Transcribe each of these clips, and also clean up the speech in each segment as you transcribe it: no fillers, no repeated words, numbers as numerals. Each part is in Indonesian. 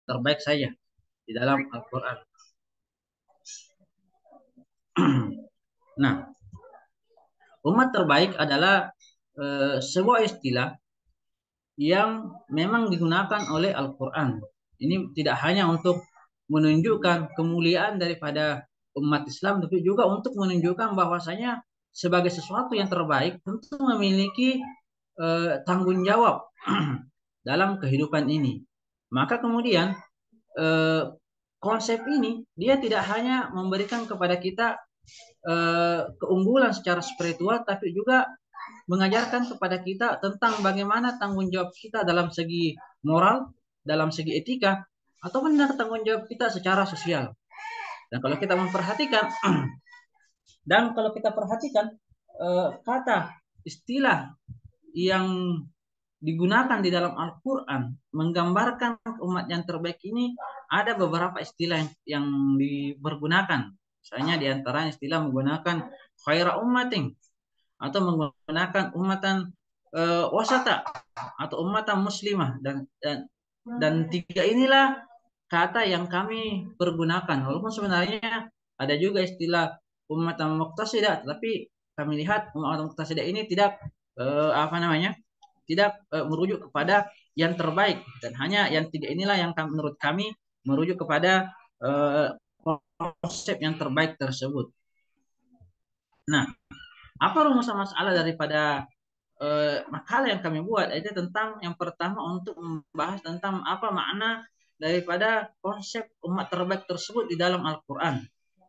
terbaik saja di dalam Al-Quran. Nah, umat terbaik adalah sebuah istilah yang memang digunakan oleh Al-Quran. Ini tidak hanya untuk menunjukkan kemuliaan daripada umat Islam, tapi juga untuk menunjukkan bahwasanya sebagai sesuatu yang terbaik tentu memiliki tanggung jawab dalam kehidupan ini. Maka kemudian eh, konsep ini dia tidak hanya memberikan kepada kita keunggulan secara spiritual, tapi juga mengajarkan kepada kita tentang bagaimana tanggung jawab kita dalam segi moral, dalam segi etika, ataupun tanggung jawab kita secara sosial. Dan kalau kita memperhatikan, dan kalau kita perhatikan kata istilah yang digunakan di dalam Al-Quran menggambarkan umat yang terbaik ini, ada beberapa istilah yang dipergunakan. Misalnya di antara istilah menggunakan khaira ummatin, atau menggunakan umatan wasata, atau umatan muslimah, dan tiga inilah kata yang kami pergunakan. Walaupun sebenarnya ada juga istilah umatan muqtasidah, tapi kami lihat umatan muqtasidah ini tidak tidak merujuk kepada yang terbaik, dan hanya yang tiga inilah yang menurut kami merujuk kepada konsep yang terbaik tersebut. Nah, apa rumus masalah daripada makalah yang kami buat itu tentang yang pertama untuk membahas tentang apa makna daripada konsep umat terbaik tersebut di dalam Al-Quran.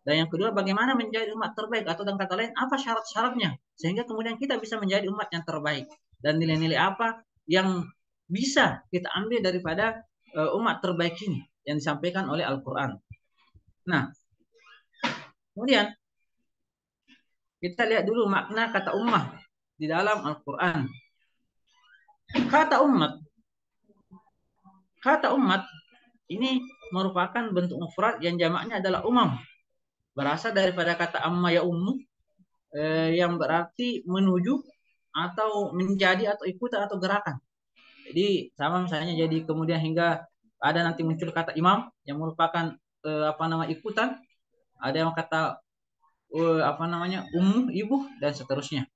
Dan yang kedua, bagaimana menjadi umat terbaik, atau dengan kata lain apa syarat-syaratnya sehingga kemudian kita bisa menjadi umat yang terbaik, dan nilai-nilai apa yang bisa kita ambil daripada umat terbaik ini yang disampaikan oleh Al-Quran. Nah, kemudian kita lihat dulu makna kata ummah di dalam Al-Quran. Kata umat ini merupakan bentuk mufrad yang jamaknya adalah umam. Berasal daripada kata amma ya ummu, yang berarti menuju atau menjadi atau ikutan atau gerakan. Jadi sama misalnya, jadi kemudian hingga ada nanti muncul kata imam yang merupakan ikutan, ada yang kata ummu ibu, dan seterusnya.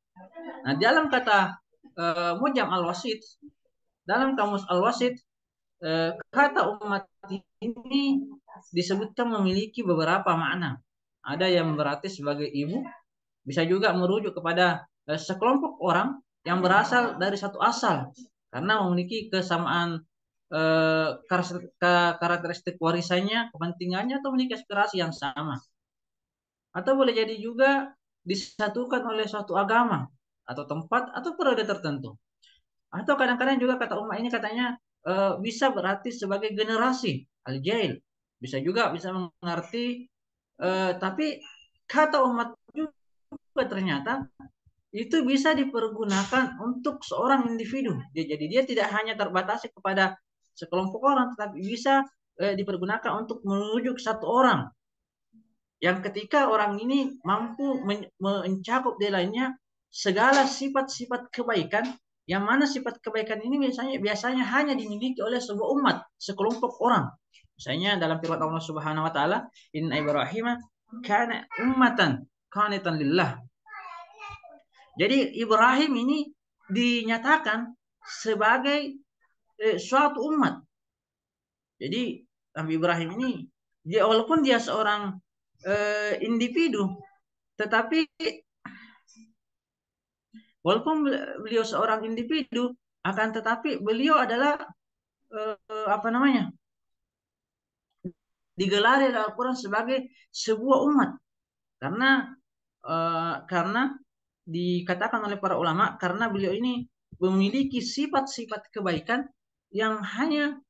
Nah, dalam kata mujam al-wasit, dalam kamus al-wasit, kata umat ini disebutkan memiliki beberapa makna. Ada yang berarti sebagai ibu, bisa juga merujuk kepada sekelompok orang yang berasal dari satu asal karena memiliki kesamaan karakteristik warisannya, kepentingannya, atau memiliki aspirasi yang sama. Atau boleh jadi juga disatukan oleh suatu agama atau tempat atau periode tertentu. Atau kadang-kadang juga kata umat ini katanya bisa berarti sebagai generasi al-jail. Bisa juga bisa mengerti, tapi kata umat juga ternyata itu bisa dipergunakan untuk seorang individu. Jadi dia tidak hanya terbatasi kepada sekelompok orang, tetapi bisa dipergunakan untuk menuju satu orang, yang ketika orang ini mampu mencakup di lainnya segala sifat-sifat kebaikan, yang mana sifat kebaikan ini biasanya hanya dimiliki oleh sebuah umat, sekelompok orang. Misalnya dalam firman Allah Subhanahu wa taala, "Inna Ibrahim kana ummatan qanitan lillah." Jadi Ibrahim ini dinyatakan sebagai suatu umat. Jadi Nabi Ibrahim ini, dia walaupun dia seorang individu, tetapi walaupun beliau seorang individu, akan tetapi beliau adalah digelari dalam Al-Quran sebagai sebuah umat, karena dikatakan oleh para ulama karena beliau ini memiliki sifat-sifat kebaikan yang hanya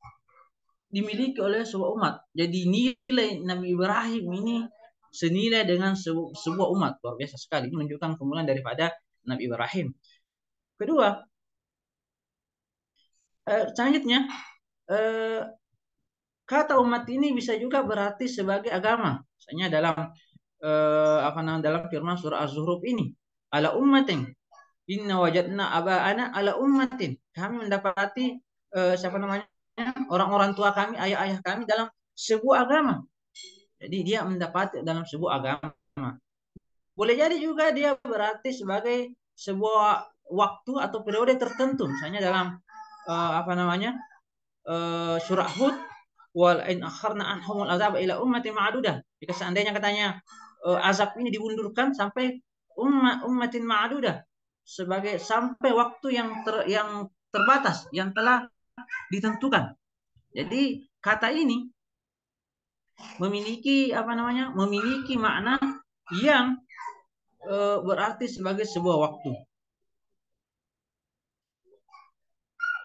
dimiliki oleh sebuah umat. Jadi nilai Nabi Ibrahim ini senilai dengan sebuah umat. Luar biasa sekali, menunjukkan kemuliaan daripada Nabi Ibrahim. Kedua, selanjutnya kata umat ini bisa juga berarti sebagai agama. Misalnya dalam firman surah Az-Zukhruf ini, ala ummatin inna wajadna aba'ana ala ummatin. Kami mendapati orang-orang tua kami, ayah-ayah kami dalam sebuah agama. Jadi dia mendapat dalam sebuah agama. Boleh jadi juga dia berarti sebagai sebuah waktu atau periode tertentu, misalnya dalam apa namanya surah Hud, wal in akharna anhumul azab ila ummati ma'dudah. Jika seandainya katanya azab ini diundurkan sampai ummatin ma'dudah, sebagai sampai waktu yang terbatas yang telah ditentukan. Jadi kata ini memiliki apa namanya? Memiliki makna yang berarti sebagai sebuah waktu.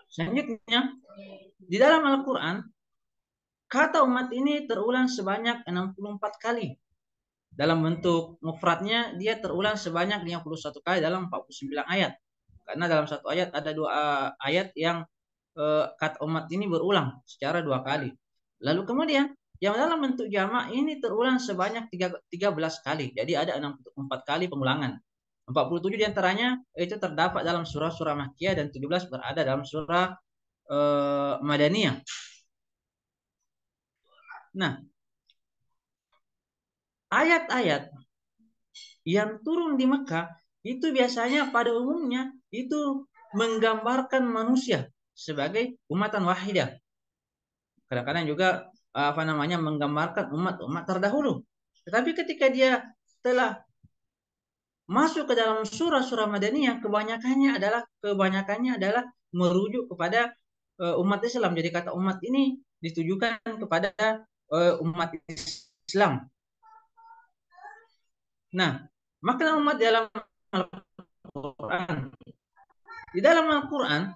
Selanjutnya, di dalam Al-Qur'an kata umat ini terulang sebanyak 64 kali. Dalam bentuk mufradnya dia terulang sebanyak 51 kali dalam 49 ayat. Karena dalam satu ayat ada dua ayat yang kata umat ini berulang secara dua kali. Lalu kemudian yang dalam bentuk jamak ini terulang sebanyak 13 kali. Jadi ada 64 kali pengulangan. 47 diantaranya itu terdapat dalam surah-surah Makkiyah dan 17 berada dalam surah Madaniyah. Nah, ayat-ayat yang turun di Mekah itu biasanya pada umumnya itu menggambarkan manusia sebagai umatan wahidah. Kadang-kadang juga apa namanya menggambarkan umat-umat terdahulu. Tetapi ketika dia telah masuk ke dalam surah-surah Madaniyah, kebanyakannya adalah merujuk kepada umat Islam. Jadi kata umat ini ditujukan kepada umat Islam. Nah, makna umat dalam Al-Quran. Di dalam Al-Quran,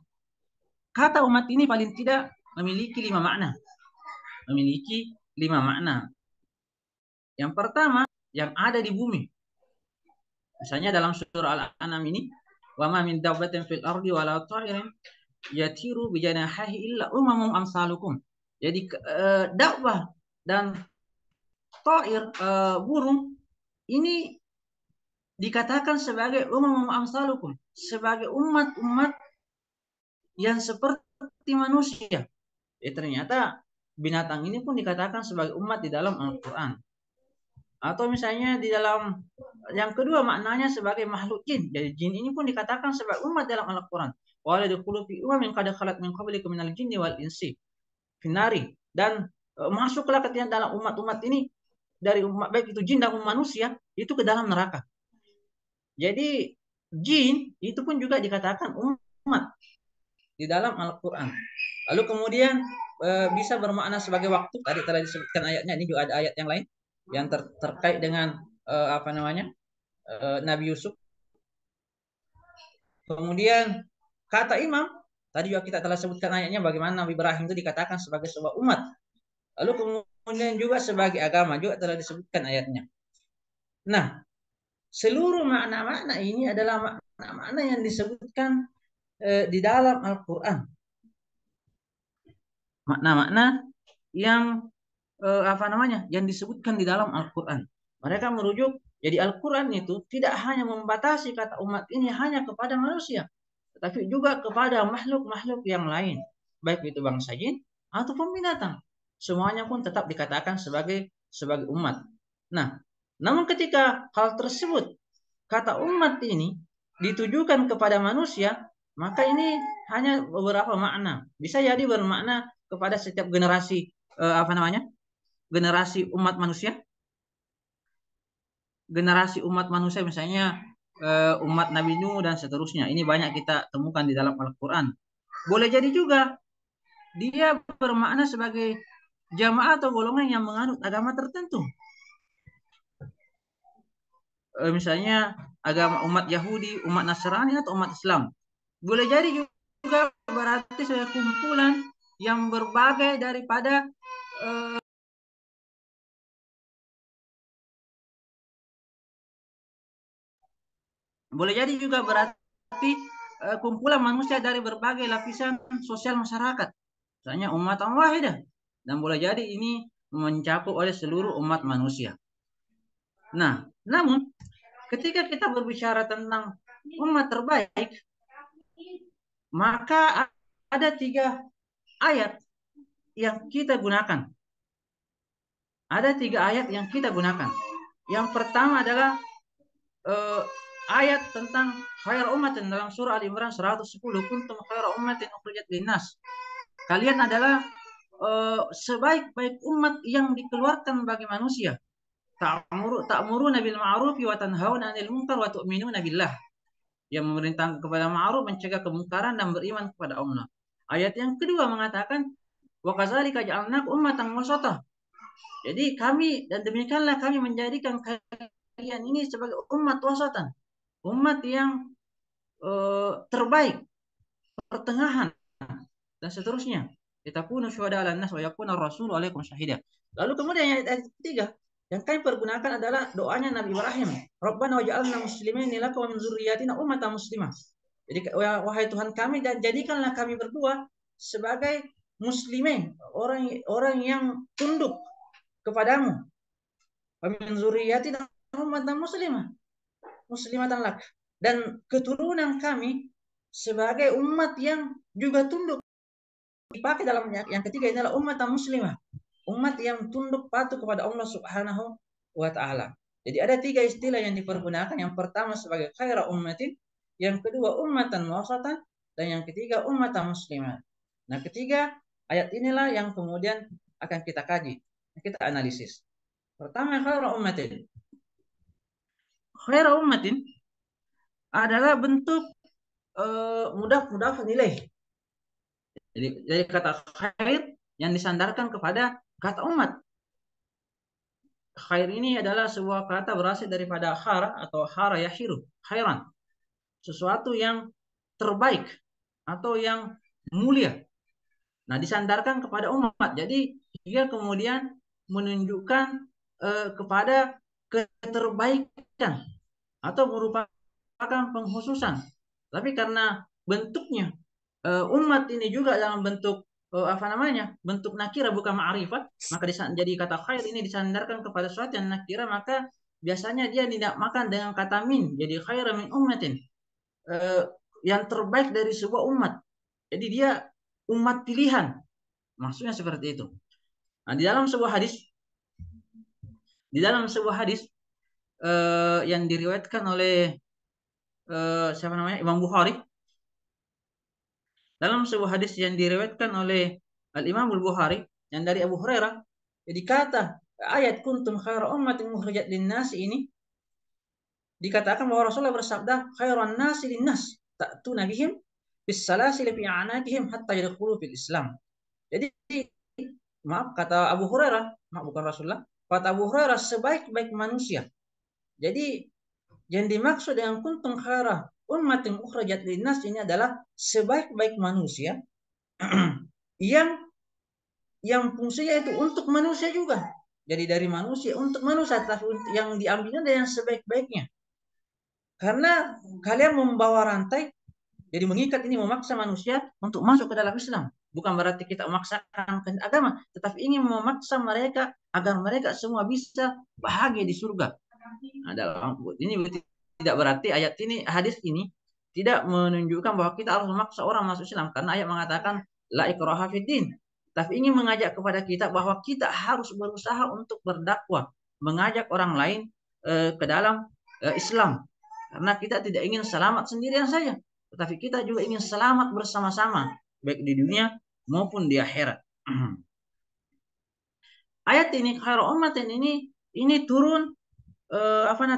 kata umat ini paling tidak memiliki 5 makna. Memiliki 5 makna. Yang pertama, yang ada di bumi. Misalnya dalam surah Al-An'am ini, wa ma min dabbatin fil ardi wala ta'irin yatiru bi janahihi illa umamum amsalukum. Jadi dakwah dan ta'ir burung ini dikatakan sebagai umamum amsalukum, sebagai umat-umat yang seperti manusia. Ternyata binatang ini pun dikatakan sebagai umat di dalam Al-Quran. Atau misalnya di dalam yang kedua maknanya sebagai makhluk jin. Jadi jin ini pun dikatakan sebagai umat dalam Al-Quran. Wala yadkhulu fi umamin qad khalat min qablikum minal jinni wal insi finari. Dan masuklah ketika dalam umat-umat ini dari umat baik itu jin dan manusia itu ke dalam neraka. Jadi jin itu pun juga dikatakan umat di dalam Al-Quran. Lalu kemudian bisa bermakna sebagai waktu. Tadi telah disebutkan ayatnya. Ini juga ada ayat yang lain yang terkait dengan apa namanya Nabi Yusuf. Kemudian kata imam. Tadi juga kita telah sebutkan ayatnya bagaimana Nabi Ibrahim itu dikatakan sebagai sebuah umat. Lalu kemudian juga sebagai agama juga telah disebutkan ayatnya. Nah, seluruh makna-makna ini adalah makna-makna yang disebutkan di dalam Al-Quran. Makna-makna yang apa namanya yang disebutkan di dalam Al-Quran. Mereka merujuk jadi Al-Quran itu tidak hanya membatasi kata umat ini hanya kepada manusia, tetapi juga kepada makhluk-makhluk yang lain, baik itu bangsa jin ataupun binatang. Semuanya pun tetap dikatakan sebagai umat. Nah, namun ketika hal tersebut kata umat ini ditujukan kepada manusia, maka ini hanya beberapa makna. Bisa jadi bermakna kepada setiap generasi apa namanya? Generasi umat manusia. Generasi umat manusia misalnya umat Nabi Nuh dan seterusnya. Ini banyak kita temukan di dalam Al-Qur'an. Boleh jadi juga dia bermakna sebagai jamaah atau golongan yang menganut agama tertentu. Misalnya agama umat Yahudi, umat Nasrani atau umat Islam. Boleh jadi juga berarti sebagai kumpulan yang berbagai daripada boleh jadi juga berarti kumpulan manusia dari berbagai lapisan sosial masyarakat. Misalnya umat wahidah. Dan boleh jadi ini mencakup oleh seluruh umat manusia. Nah, namun ketika kita berbicara tentang umat terbaik, maka ada 3 ayat yang kita gunakan. Ada 3 ayat yang kita gunakan. Yang pertama adalah ayat tentang khair ummatin dalam surah Al Imran 110, kuntum khair ummatin ukhrijat linnas. Kalian adalah sebaik-baik umat yang dikeluarkan bagi manusia. Ta'muruna bil ma'ruf wa tanhauna 'anil munkar wa tu'minuna billah. Yang memerintahkan kepada ma'ruf, mencegah kemungkaran dan beriman kepada Allah. Ayat yang kedua mengatakan wa kadzalika ja'alnakum ummatan wasatah. Jadi kami, dan demikianlah kami menjadikan kalian ini sebagai umat wasatan, umat yang terbaik, pertengahan, dan seterusnya. Litakunu syuhada 'alan nas wa yakuna ar-rasulu 'alaikum syahida. Lalu kemudian ayat ketiga yang kami pergunakan adalah doanya Nabi Ibrahim. Rabbana waj'alna muslimin laka wa min dzurriyyatina ummatan muslimah. Jadi wahai Tuhan kami, dan jadikanlah kami berdua sebagai muslimin, orang yang tunduk kepadamu. Wa min dzurriyyatina ummatan muslimah. Muslimatan lak. Dan keturunan kami sebagai umat yang juga tunduk. Dipakai dalam yang ketiga adalah umat muslimah, umat yang tunduk patuh kepada Allah Subhanahu wa taala. Jadi ada 3 istilah yang dipergunakan. Yang pertama sebagai khaira ummatin, yang kedua ummatan wasatan, dan yang ketiga ummatan muslimah. Nah, ketiga ayat inilah yang kemudian akan kita kaji, kita analisis. Pertama, khaira ummatin. Khaira ummatin adalah bentuk mudhaf nilai. Jadi kata khair yang disandarkan kepada kata umat. Khair ini adalah sebuah kata berasal daripada khara atau hara yahiru, khairan. Sesuatu yang terbaik atau yang mulia. Nah, disandarkan kepada umat. Jadi dia kemudian menunjukkan kepada keterbaikan atau merupakan pengkhususan. Tapi karena bentuknya umat ini juga dalam bentuk bentuk nakira bukan ma'rifat, maka jadi kata khair ini disandarkan kepada sesuatu yang nakira, maka biasanya dia tidak makan dengan kata min, jadi khair min ummatin, yang terbaik dari sebuah umat. Jadi dia umat pilihan, maksudnya seperti itu. Nah, di dalam sebuah hadis yang diriwayatkan oleh siapa namanya, Imam Bukhari. Dalam sebuah hadis yang diriwayatkan oleh Al-Imam Al-Bukhari yang dari Abu Hurairah, jadi kata ayat kuntum khaira ummatin ukhrijat lin-nas ini dikatakan bahwa Rasulullah bersabda khairan nasi lin-nas ta'tuna bihim bis salasil fi a'naqihim hatta yadkhulu fil Islam. Jadi kata Abu Hurairah, bukan Rasulullah, kata Abu Hurairah sebaik-baik manusia. Jadi yang dimaksud dengan kuntum khaira ummatin ukhrijat lin-nas ini adalah sebaik-baik manusia yang fungsinya itu untuk manusia juga. Jadi dari manusia untuk manusia, tapi yang diambilnya dari yang sebaik-baiknya. Karena kalian membawa rantai, jadi mengikat ini, memaksa manusia untuk masuk ke dalam Islam. Bukan berarti kita memaksakan agama, tetapi ingin memaksa mereka agar mereka semua bisa bahagia di surga. Ini tidak berarti hadis ini tidak menunjukkan bahwa kita harus memaksa orang masuk Islam, karena ayat mengatakan la ikraha fiddin. Tapi ingin mengajak kepada kita bahwa kita harus berusaha untuk berdakwah, mengajak orang lain ke dalam Islam. Karena kita tidak ingin selamat sendirian saja, tetapi kita juga ingin selamat bersama-sama, baik di dunia maupun di akhirat. Ayat ini khairu ummatin ini turun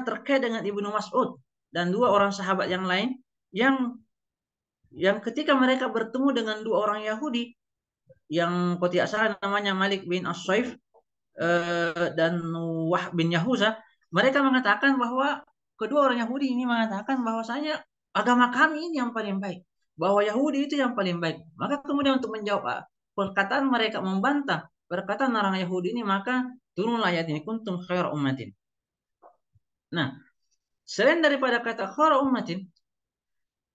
terkait dengan Ibnu Mas'ud dan 2 orang sahabat yang lain yang ketika mereka bertemu dengan 2 orang Yahudi yang kalau tidak salah namanya Malik bin As-Saif dan Wahb bin Yahuza, mereka mengatakan bahwa kedua orang Yahudi ini mengatakan bahwasanya agama kami ini yang paling baik, bahwa Yahudi itu yang paling baik. Maka kemudian untuk menjawab perkataan mereka, membantah perkataan orang Yahudi ini, maka turunlah ayat ini kuntum khair ummatin. Nah, selain daripada kata khair ummatin,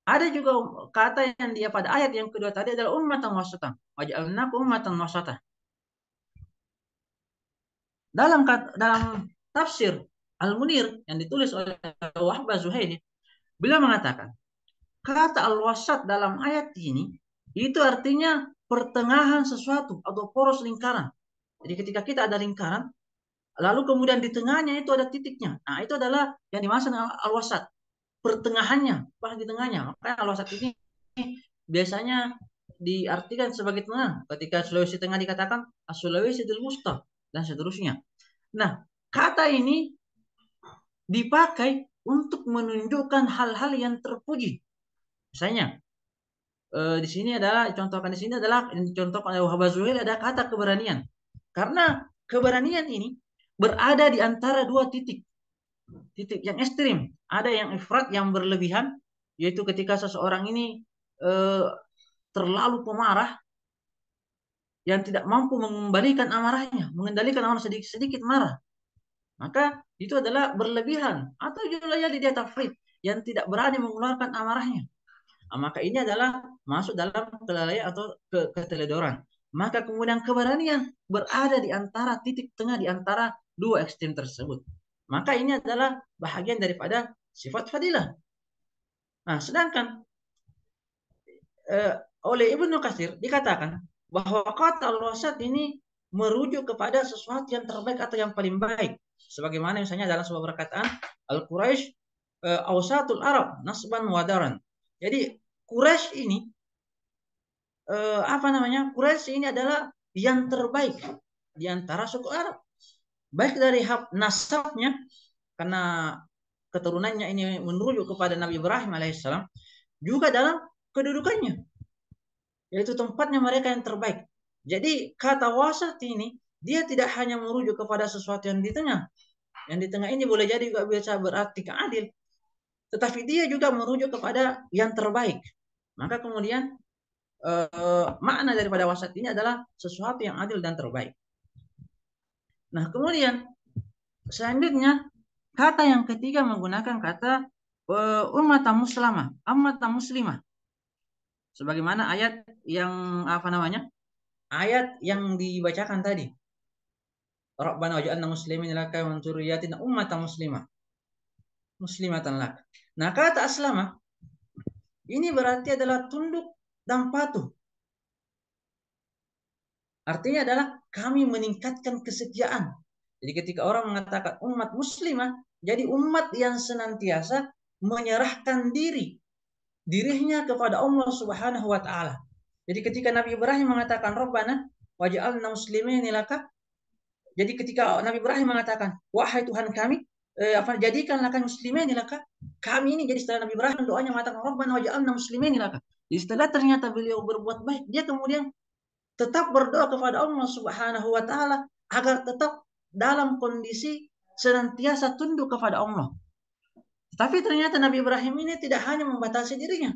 ada juga kata yang dia pada ayat yang kedua tadi adalah ummatan wasatan. Waj'alnakum ummatan wasatan. Dalam tafsir Al-Munir yang ditulis oleh Wahb Az-Zuhaili, beliau mengatakan kata al-wasat dalam ayat ini itu artinya pertengahan sesuatu atau poros lingkaran. Jadi ketika kita ada lingkaran, lalu kemudian di tengahnya itu ada titiknya. Nah, itu adalah yang dimaksud dengan al-wasat. Pertengahannya, pas di tengahnya. Makanya al-wasat ini biasanya diartikan sebagai tengah. Ketika Sulawesi Tengah dikatakan Sulawesi del Wusta dan seterusnya. Nah, kata ini dipakai untuk menunjukkan hal-hal yang terpuji. Misalnya, di sini adalah contohkan di sini adalah dicontohkan oleh Wahab Zuhail ada kata keberanian. Karena keberanian ini berada di antara dua titik. Titik yang ekstrim. Ada yang ifrat yang berlebihan, yaitu ketika seseorang ini terlalu pemarah yang tidak mampu mengembalikan amarahnya, mengendalikan amarah sedikit-sedikit marah. Maka itu adalah berlebihan. Atau juga dia tafrid yang tidak berani mengeluarkan amarahnya. Maka ini adalah masuk dalam kelalaian atau keteledoran. Maka kemudian keberanian berada di antara titik tengah di antara dua ekstrem tersebut. Maka ini adalah bahagian daripada sifat fadilah. Nah, sedangkan oleh Ibnu Katsir dikatakan bahwa kata al-wasat ini merujuk kepada sesuatu yang terbaik atau yang paling baik. Sebagaimana misalnya dalam sebuah perkataan Al-Quraisy awsatul Arab nasban wadaran. Jadi Quraisy ini Quraisy ini adalah yang terbaik di antara suku Arab. Baik dari nasabnya karena keturunannya ini menuju kepada Nabi Ibrahim alaihissalam, juga dalam kedudukannya, yaitu tempatnya mereka yang terbaik. Jadi kata wasat ini dia tidak hanya merujuk kepada sesuatu yang di tengah. Yang di tengah ini boleh jadi juga bisa berarti keadil, tetapi dia juga merujuk kepada yang terbaik. Maka kemudian makna daripada wasat ini adalah sesuatu yang adil dan terbaik. Nah, kemudian selanjutnya kata yang ketiga menggunakan kata ummatan muslimah. Sebagaimana ayat yang ayat yang dibacakan tadi. Rabbana waj'alna muslimin laka wa min dzurriyyatina ummatan muslimatan lak. Nah, kata aslama ini berarti adalah tunduk dan patuh. Artinya adalah kami meningkatkan kesetiaan. Jadi ketika orang mengatakan umat muslimah, jadi umat yang senantiasa menyerahkan dirinya kepada Allah Subhanahu wa taala. Jadi ketika Nabi Ibrahim mengatakan Rabbana waj'alna muslimin laka, jadi ketika Nabi Ibrahim mengatakan wahai Tuhan kami, jadikanlah kami muslimin laka, kami ini jadi setelah Nabi Ibrahim doanya mengatakan Rabbana waj'alna muslimin laka. Jadi setelah ternyata beliau berbuat baik, dia kemudian tetap berdoa kepada Allah Subhanahu wa taala agar tetap dalam kondisi senantiasa tunduk kepada Allah. Tapi ternyata Nabi Ibrahim ini tidak hanya membatasi dirinya.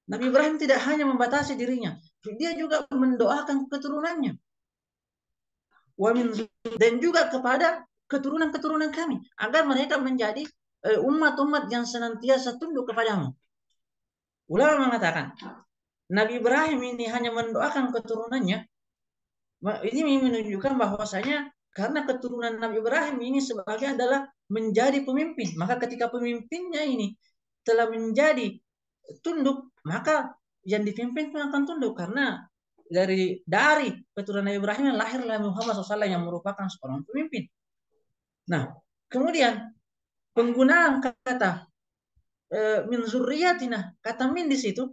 Nabi Ibrahim tidak hanya membatasi dirinya, dia juga mendoakan keturunannya. Dan juga kepada keturunan-keturunan kami agar mereka menjadi umat-umat yang senantiasa tunduk kepadamu. Ulama mengatakan Nabi Ibrahim ini hanya mendoakan keturunannya. Ini menunjukkan bahwasanya karena keturunan Nabi Ibrahim ini sebagai adalah menjadi pemimpin. Maka ketika pemimpinnya ini telah menjadi tunduk, maka yang dipimpin pun akan tunduk. Karena dari keturunan Nabi Ibrahim lahirlah Muhammad SAW yang merupakan seorang pemimpin. Nah, kemudian penggunaan kata min zurriyatina, kata min di situ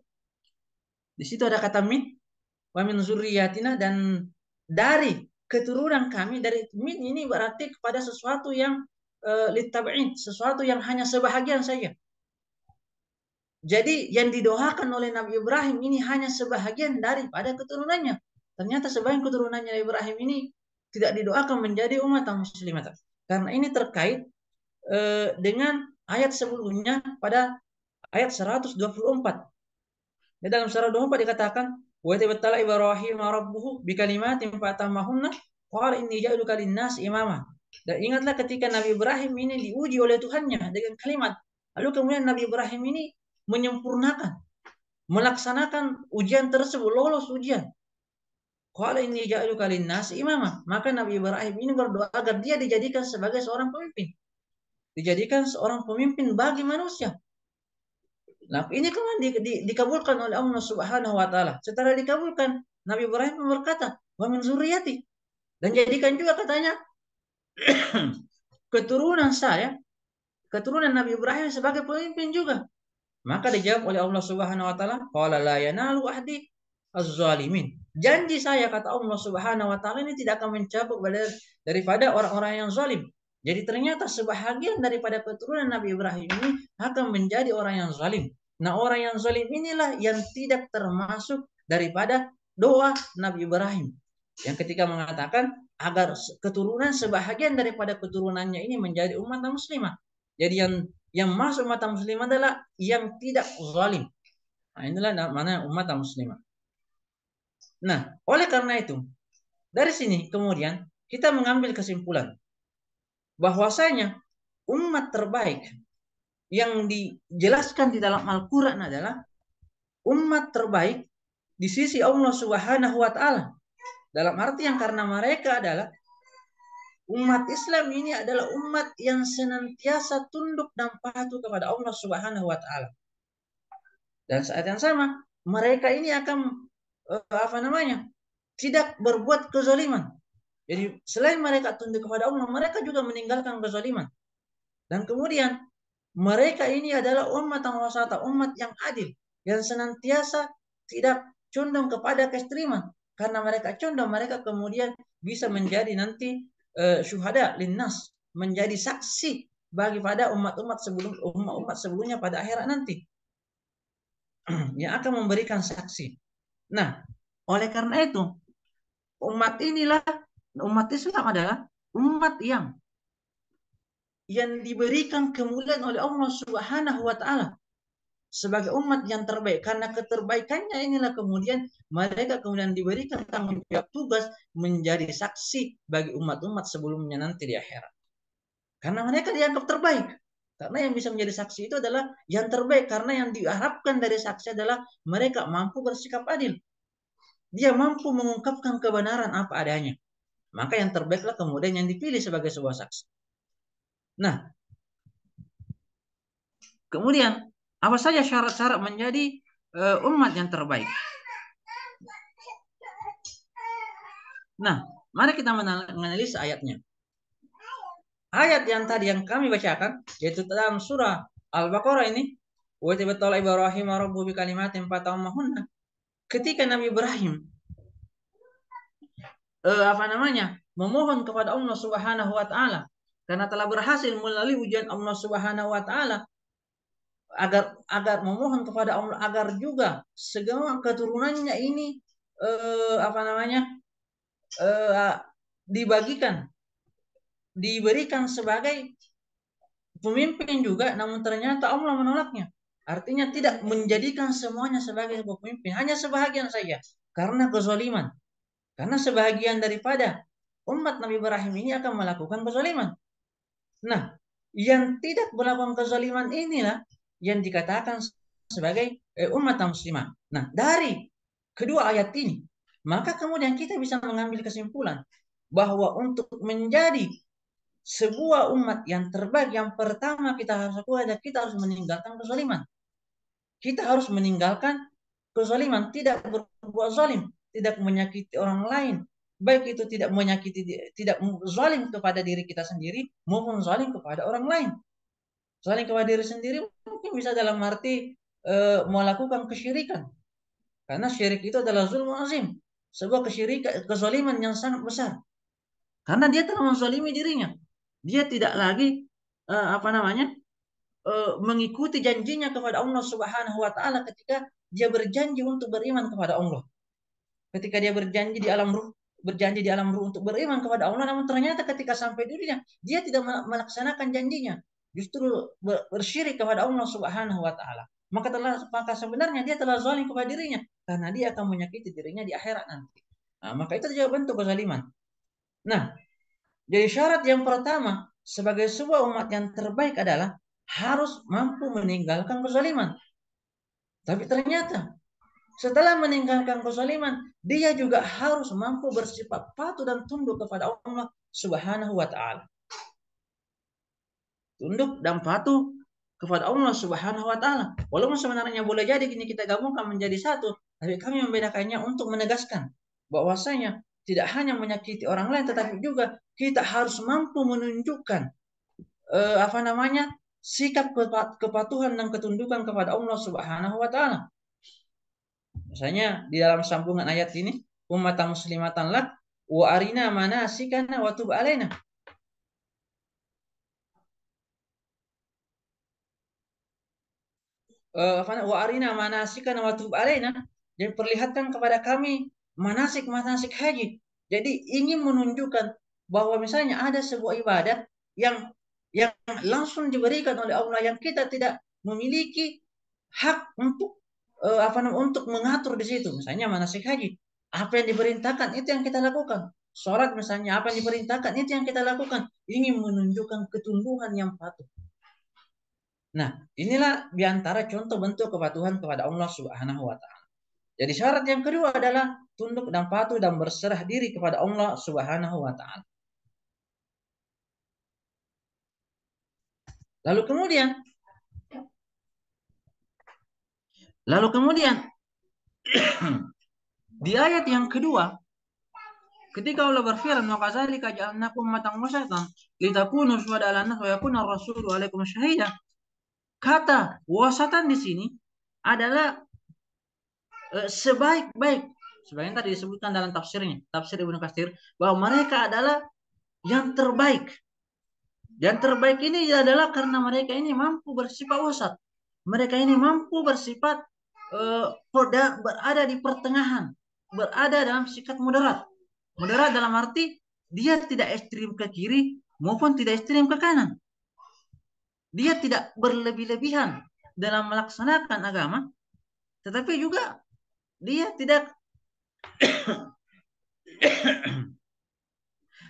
ada kata min, wa min zurriyatina, dan dari keturunan kami, dari min ini berarti kepada sesuatu yang litab'in, sesuatu yang hanya sebahagian saja. Jadi yang didoakan oleh Nabi Ibrahim ini hanya sebahagian daripada keturunannya. Ternyata sebagian keturunannya Nabi Ibrahim ini tidak didoakan menjadi umat muslimat. Karena ini terkait dengan ayat sebelumnya pada ayat 124. Di dalam surah 24 dikatakan, wa tabattala Ibrahim rabbuhu bikalimatin fatammahunna qala inni ja'aluka lin-nas imama. Dan ingatlah ketika Nabi Ibrahim ini diuji oleh Tuhannya dengan kalimat. Lalu kemudian Nabi Ibrahim ini menyempurnakan, melaksanakan ujian tersebut, lolos ujian. Qala inni ja'aluka lin-nas imama. Maka Nabi Ibrahim ini berdoa agar dia dijadikan sebagai seorang pemimpin. Dijadikan seorang pemimpin bagi manusia. Nah, ini kan dikabulkan oleh Allah Subhanahu wa taala. Setelah dikabulkan, Nabi Ibrahim berkata, "Wa min zurriyati." Dan jadikan juga katanya keturunan saya, keturunan Nabi Ibrahim sebagai pemimpin juga. Maka dijawab oleh Allah Subhanahu wa taala, "Qala la yanalu ahdi az-zalimin." Janji saya kata Allah Subhanahu wa taala ini tidak akan mencabut daripada orang-orang yang zalim. Jadi ternyata sebahagian daripada keturunan Nabi Ibrahim ini akan menjadi orang yang zalim. Nah, orang yang zalim inilah yang tidak termasuk daripada doa Nabi Ibrahim. Yang ketika mengatakan agar keturunan sebahagian daripada keturunannya ini menjadi umat muslimah. Jadi yang masuk umat muslimah adalah yang tidak zalim. Nah, inilah mana umat muslimah. Nah, oleh karena itu, dari sini kemudian kita mengambil kesimpulan bahwasanya umat terbaik yang dijelaskan di dalam Al-Quran adalah umat terbaik di sisi Allah Subhanahu wa taala. Dalam arti yang karena mereka adalah umat Islam ini adalah umat yang senantiasa tunduk dan patuh kepada Allah Subhanahu wa taala. Dan saat yang sama, mereka ini akan tidak berbuat kezaliman. Jadi selain mereka tunduk kepada Allah, mereka juga meninggalkan kezaliman. Dan kemudian mereka ini adalah umat yang wasata, umat yang adil, yang senantiasa tidak condong kepada keekstriman. Karena mereka condong, mereka kemudian bisa menjadi nanti syuhada linnas, menjadi saksi bagi pada umat-umat sebelumnya pada akhirat nanti yang akan memberikan saksi. Nah, oleh karena itu umat Islam adalah umat yang diberikan kemuliaan oleh Allah Subhanahu wa taala sebagai umat yang terbaik. Karena keterbaikannya inilah kemudian mereka kemudian diberikan tanggung jawab tugas menjadi saksi bagi umat-umat sebelumnya nanti di akhirat. Karena mereka dianggap terbaik. Karena yang bisa menjadi saksi itu adalah yang terbaik. Karena yang diharapkan dari saksi adalah mereka mampu bersikap adil. Dia mampu mengungkapkan kebenaran apa adanya. Maka yang terbaiklah kemudian yang dipilih sebagai sebuah saksi. Nah, kemudian apa saja syarat-syarat menjadi umat yang terbaik? Nah, mari kita menganalisis ayatnya. Ayat yang tadi yang kami bacakan, yaitu dalam surah Al-Baqarah ini, wa tabattal Ibrahim rabbuhu bi kalimatin fatammahunna. Ketika Nabi Ibrahim memohon kepada Allah Subhanahu wa taala karena telah berhasil melalui ujian Allah Subhanahu wa taala agar memohon kepada Allah agar juga segala keturunannya ini diberikan sebagai pemimpin juga, namun ternyata Allah menolaknya. Artinya tidak menjadikan semuanya sebagai pemimpin, hanya sebahagian saja karena kezaliman. Karena sebahagian daripada umat Nabi Ibrahim ini akan melakukan kezaliman. Nah, yang tidak melakukan kezaliman inilah yang dikatakan sebagai umat muslimah. Nah, dari kedua ayat ini, maka kemudian kita bisa mengambil kesimpulan bahwa untuk menjadi sebuah umat yang terbaik, yang pertama kita harus lakukan adalah kita harus meninggalkan kezaliman. Kita harus meninggalkan kezaliman, tidak berbuat zalim, tidak menyakiti orang lain, baik itu tidak zalim kepada diri kita sendiri maupun zalim kepada orang lain. Zalim kepada diri sendiri mungkin bisa dalam arti melakukan kesyirikan, karena syirik itu adalah zulm azim, sebuah kesyirikan, kezaliman yang sangat besar, karena dia telah menzalimi dirinya. Dia tidak lagi mengikuti janjinya kepada Allah Subhanahu wa taala ketika dia berjanji untuk beriman kepada Allah. Ketika dia berjanji di alam ruh untuk beriman kepada Allah, namun ternyata ketika sampai dirinya dia tidak melaksanakan janjinya, justru bersyirik kepada Allah Subhanahu wa taala. Maka sebenarnya dia telah zalim kepada dirinya karena dia akan menyakiti dirinya di akhirat nanti. Nah, maka itu juga bentuk kezaliman. Nah, jadi syarat yang pertama sebagai sebuah umat yang terbaik adalah harus mampu meninggalkan kezaliman. Tapi ternyata setelah meninggalkan kezaliman, dia juga harus mampu bersifat patuh dan tunduk kepada Allah Subhanahu wa taala. Tunduk dan patuh kepada Allah Subhanahu wa taala. Walaupun sebenarnya boleh jadi ini kita gabungkan menjadi satu, tapi kami membedakannya untuk menegaskan bahwasanya tidak hanya menyakiti orang lain, tetapi juga kita harus mampu menunjukkan apa namanya, sikap kepatuhan dan ketundukan kepada Allah Subhanahu wa taala. Misalnya di dalam sambungan ayat ini, ummatan muslimatan lak wa arina manasikana wa tub alaina. Wa arina manasikana wa tub alaina, dan perlihatkan kepada kami manasik haji. Jadi ingin menunjukkan bahwa misalnya ada sebuah ibadat yang langsung diberikan oleh Allah, yang kita tidak memiliki hak untuk untuk mengatur di situ. Misalnya manasik haji, apa yang diperintahkan itu yang kita lakukan. Sholat misalnya, apa yang diperintahkan itu yang kita lakukan. Ingin menunjukkan ketundukan yang patuh. Nah, inilah diantara contoh bentuk kepatuhan kepada Allah Subhanahu wa taala. Jadi syarat yang kedua adalah tunduk dan patuh dan berserah diri kepada Allah Subhanahu wa taala. Lalu kemudian di ayat yang kedua, ketika Allah berfirman, "Wa kadzalika ja'alnakum ummatan wasatan litakunu syuhada'a 'alan nas wa yakuna ar-rasulu 'alaikum syahida." Kata wasatan di sini adalah sebaik-baik. Sebagian tadi disebutkan dalam tafsirnya, tafsir Ibnu Katsir, bahwa mereka adalah yang terbaik. Yang terbaik ini adalah karena mereka ini mampu bersifat wasat. Mereka ini mampu bersifat berada di pertengahan, berada dalam sikap moderat. Moderat dalam arti dia tidak ekstrim ke kiri maupun tidak ekstrim ke kanan. Dia tidak berlebih-lebihan dalam melaksanakan agama, tetapi juga dia tidak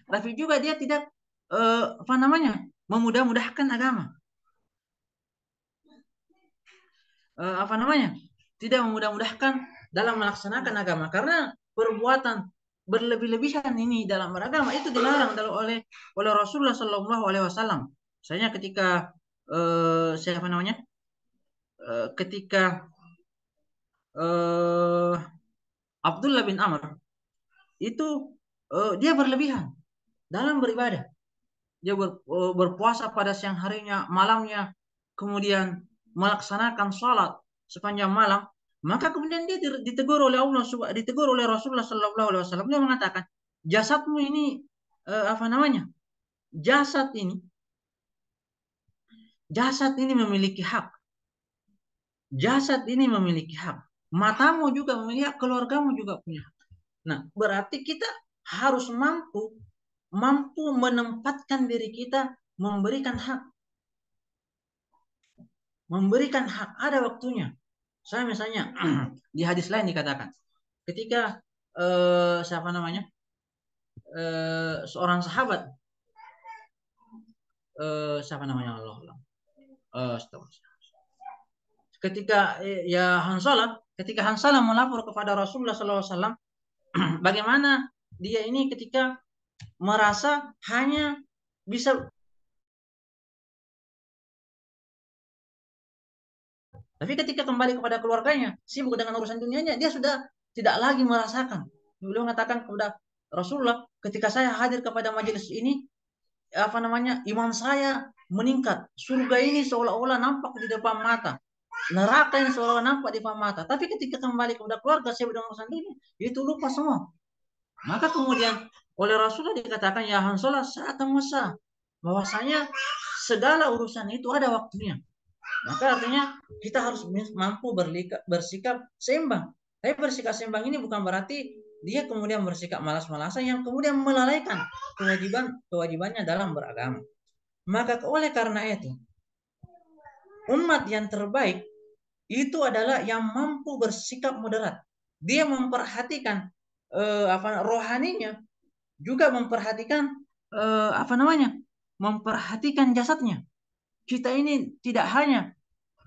tapi juga dia tidak memudah-mudahkan agama. Tidak memudah-mudahkan dalam melaksanakan agama, karena perbuatan berlebih-lebihan ini dalam beragama itu dilarang oleh Rasulullah Shallallahu Alaihi Wasallam. Misalnya ketika ketika Abdullah bin Amr itu dia berlebihan dalam beribadah. Dia berpuasa pada siang harinya, malamnya, kemudian melaksanakan sholat sepanjang malam. Maka kemudian dia ditegur oleh Allah, ditegur oleh Rasulullah Sallallahu Alaihi Wasallam. Dia mengatakan, jasadmu ini jasad ini memiliki hak. Jasad ini memiliki hak. Matamu juga memiliki hak, keluargamu juga punya hak. Nah, berarti kita harus mampu menempatkan diri kita, memberikan hak. Memberikan hak, ada waktunya. Saya misalnya di hadis lain dikatakan, ketika seorang sahabat, siapa namanya, Allah, ketika ketika Hansalah melapor kepada Rasulullah SAW, bagaimana dia ini ketika merasa hanya bisa, tapi ketika kembali kepada keluarganya, sibuk dengan urusan dunianya, dia sudah tidak lagi merasakan. Beliau mengatakan kepada Rasulullah, ketika saya hadir kepada majelis ini, iman saya meningkat. Surga ini seolah-olah nampak di depan mata. Neraka ini seolah-olah nampak di depan mata. Tapi ketika kembali kepada keluarga, sibuk dengan urusan dunia, itu lupa semua. Maka kemudian oleh Rasulullah dikatakan, ya Hansalah saat masa, bahwasanya segala urusan itu ada waktunya. Maka artinya kita harus mampu bersikap seimbang. Tapi bersikap seimbang ini bukan berarti dia kemudian bersikap malas-malasan yang kemudian melalaikan kewajibannya dalam beragama. Maka oleh karena itu, umat yang terbaik itu adalah yang mampu bersikap moderat. Dia memperhatikan rohaninya, juga memperhatikan memperhatikan jasadnya. Kita ini tidak hanya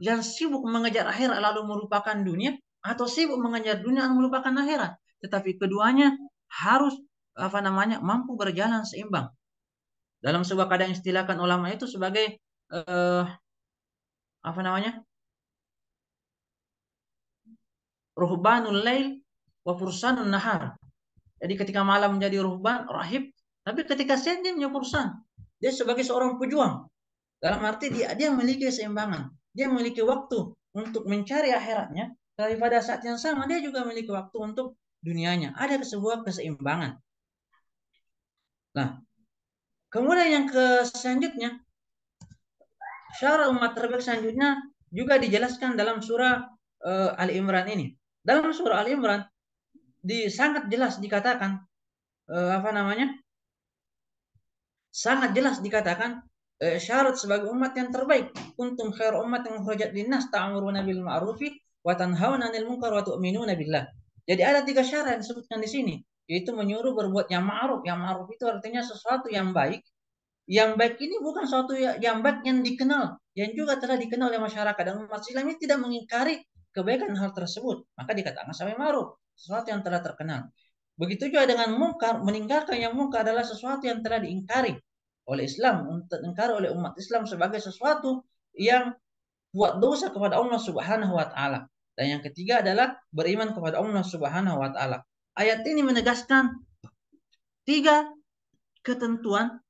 yang sibuk mengejar akhirat lalu melupakan dunia, atau sibuk mengejar dunia lalu melupakan akhirat, tetapi keduanya harus mampu berjalan seimbang. Dalam sebuah kadang istilahkan ulama itu sebagai apa namanya? Ruhbanul lail wa fursanun nahar. Jadi ketika malam menjadi ruhban, rahib, tapi ketika siang dia menjadi fursan. Dia sebagai seorang pejuang. Dalam arti dia memiliki keseimbangan. Dia memiliki waktu untuk mencari akhiratnya, tapi pada saat yang sama dia juga memiliki waktu untuk dunianya. Ada sebuah keseimbangan. Nah, kemudian yang selanjutnya, syarat umat terbaik selanjutnya juga dijelaskan dalam surah Ali Imran ini. Dalam surah Ali Imran sangat jelas dikatakan apa namanya? Sangat jelas dikatakan syarat sebagai umat yang terbaik. Kuntum khairu ummatin ukhrijat linnas ta'muruna bil ma'rufi wa tanhauna 'anil munkar wa tu'minuna billah. Jadi ada 3 syarat yang disebutkan di sini, yaitu menyuruh berbuat yang ma'ruf. Yang ma'ruf itu artinya sesuatu yang baik. Yang baik ini bukan sesuatu yang baik yang dikenal, yang juga telah dikenal oleh masyarakat, dan umat Islam ini tidak mengingkari kebaikan hal tersebut. Maka dikatakan sampai ma'ruf, sesuatu yang telah terkenal. Begitu juga dengan mungkar, meninggalkan yang mungkar adalah sesuatu yang telah diingkari oleh Islam, diingkari oleh umat Islam sebagai sesuatu yang buat dosa kepada Allah Subhanahu wa taala. Dan yang ketiga adalah beriman kepada Allah Subhanahu wa taala. Ayat ini menegaskan 3 ketentuan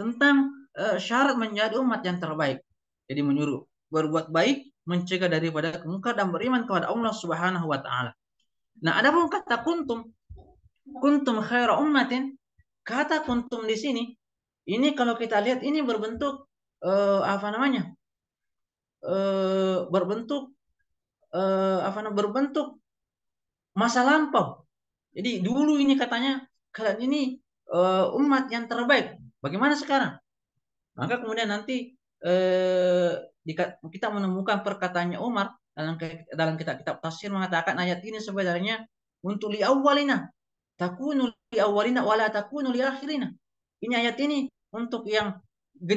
tentang syarat menjadi umat yang terbaik. Jadi menyuruh berbuat baik, mencegah daripada kemungkar, dan beriman kepada Allah Subhanahu wa taala. Nah, adapun kata kuntum khaira ummatin, kata kuntum di sini ini kalau kita lihat ini berbentuk apa namanya? Berbentuk berbentuk masa lampau. Jadi dulu ini katanya kalian ini umat yang terbaik. Bagaimana sekarang? Maka kemudian nanti kita menemukan perkataannya Umar dalam kitab-kitab tafsir mengatakan ayat ini sebenarnya untuk li awwalina takunu li awwalina wala takunu li akhirina. Ini ayat ini untuk yang di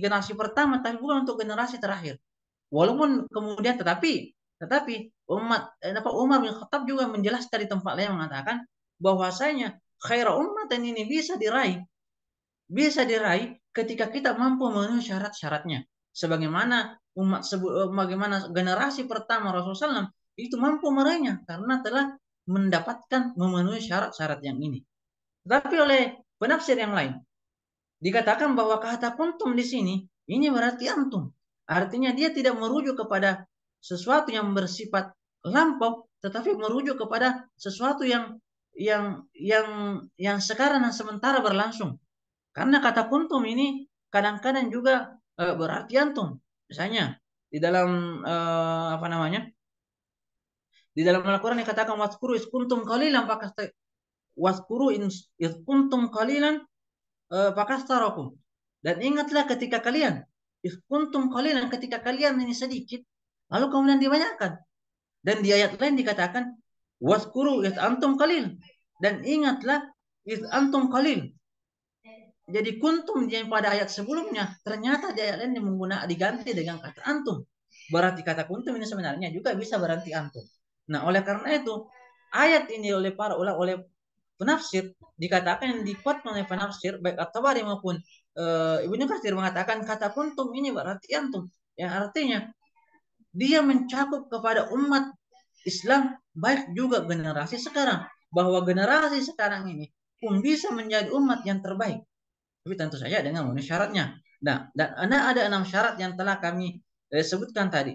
generasi pertama, tapi bukan untuk generasi terakhir. Walaupun kemudian tetapi Umar bin Khattab juga menjelaskan di tempat lain mengatakan bahwasanya khaira ummatan ini bisa diraih ketika kita mampu memenuhi syarat-syaratnya. Sebagaimana bagaimana generasi pertama Rasulullah SAW itu mampu meraihnya karena telah mendapatkan memenuhi syarat-syarat yang ini. Tetapi oleh penafsir yang lain dikatakan bahwa kata kuntum di sini ini berarti antum. Artinya dia tidak merujuk kepada sesuatu yang bersifat lampau, tetapi merujuk kepada sesuatu yang sekarang dan sementara berlangsung. Karena kata kuntum ini kadang-kadang juga berarti antum. Misalnya di dalam apa namanya? Di dalam Al-Qur'an dikatakan waskuru is kuntum qalilan waskuru is kuntum qalilan fakastarakum. Dan ingatlah ketika kalian is kuntum qalilan, ketika kalian ini sedikit lalu kemudian dibanyakkan. Dan di ayat lain dikatakan waskuru is antum qalil, dan ingatlah is antum qalil. Jadi kuntum yang pada ayat sebelumnya ternyata di ayat lain diganti dengan kata antum. Berarti kata kuntum ini sebenarnya juga bisa berarti antum. Nah, oleh karena itu ayat ini oleh para ulama, oleh penafsir dikatakan yang dikuatkan oleh penafsir baik At-Tabari maupun Ibnu Katsir mengatakan kata kuntum ini berarti antum, yang artinya dia mencakup kepada umat Islam baik juga generasi sekarang, bahwa generasi sekarang ini pun bisa menjadi umat yang terbaik. Tapi tentu saja dengan memenuhi syaratnya. Nah, dan ada 6 syarat yang telah kami sebutkan tadi.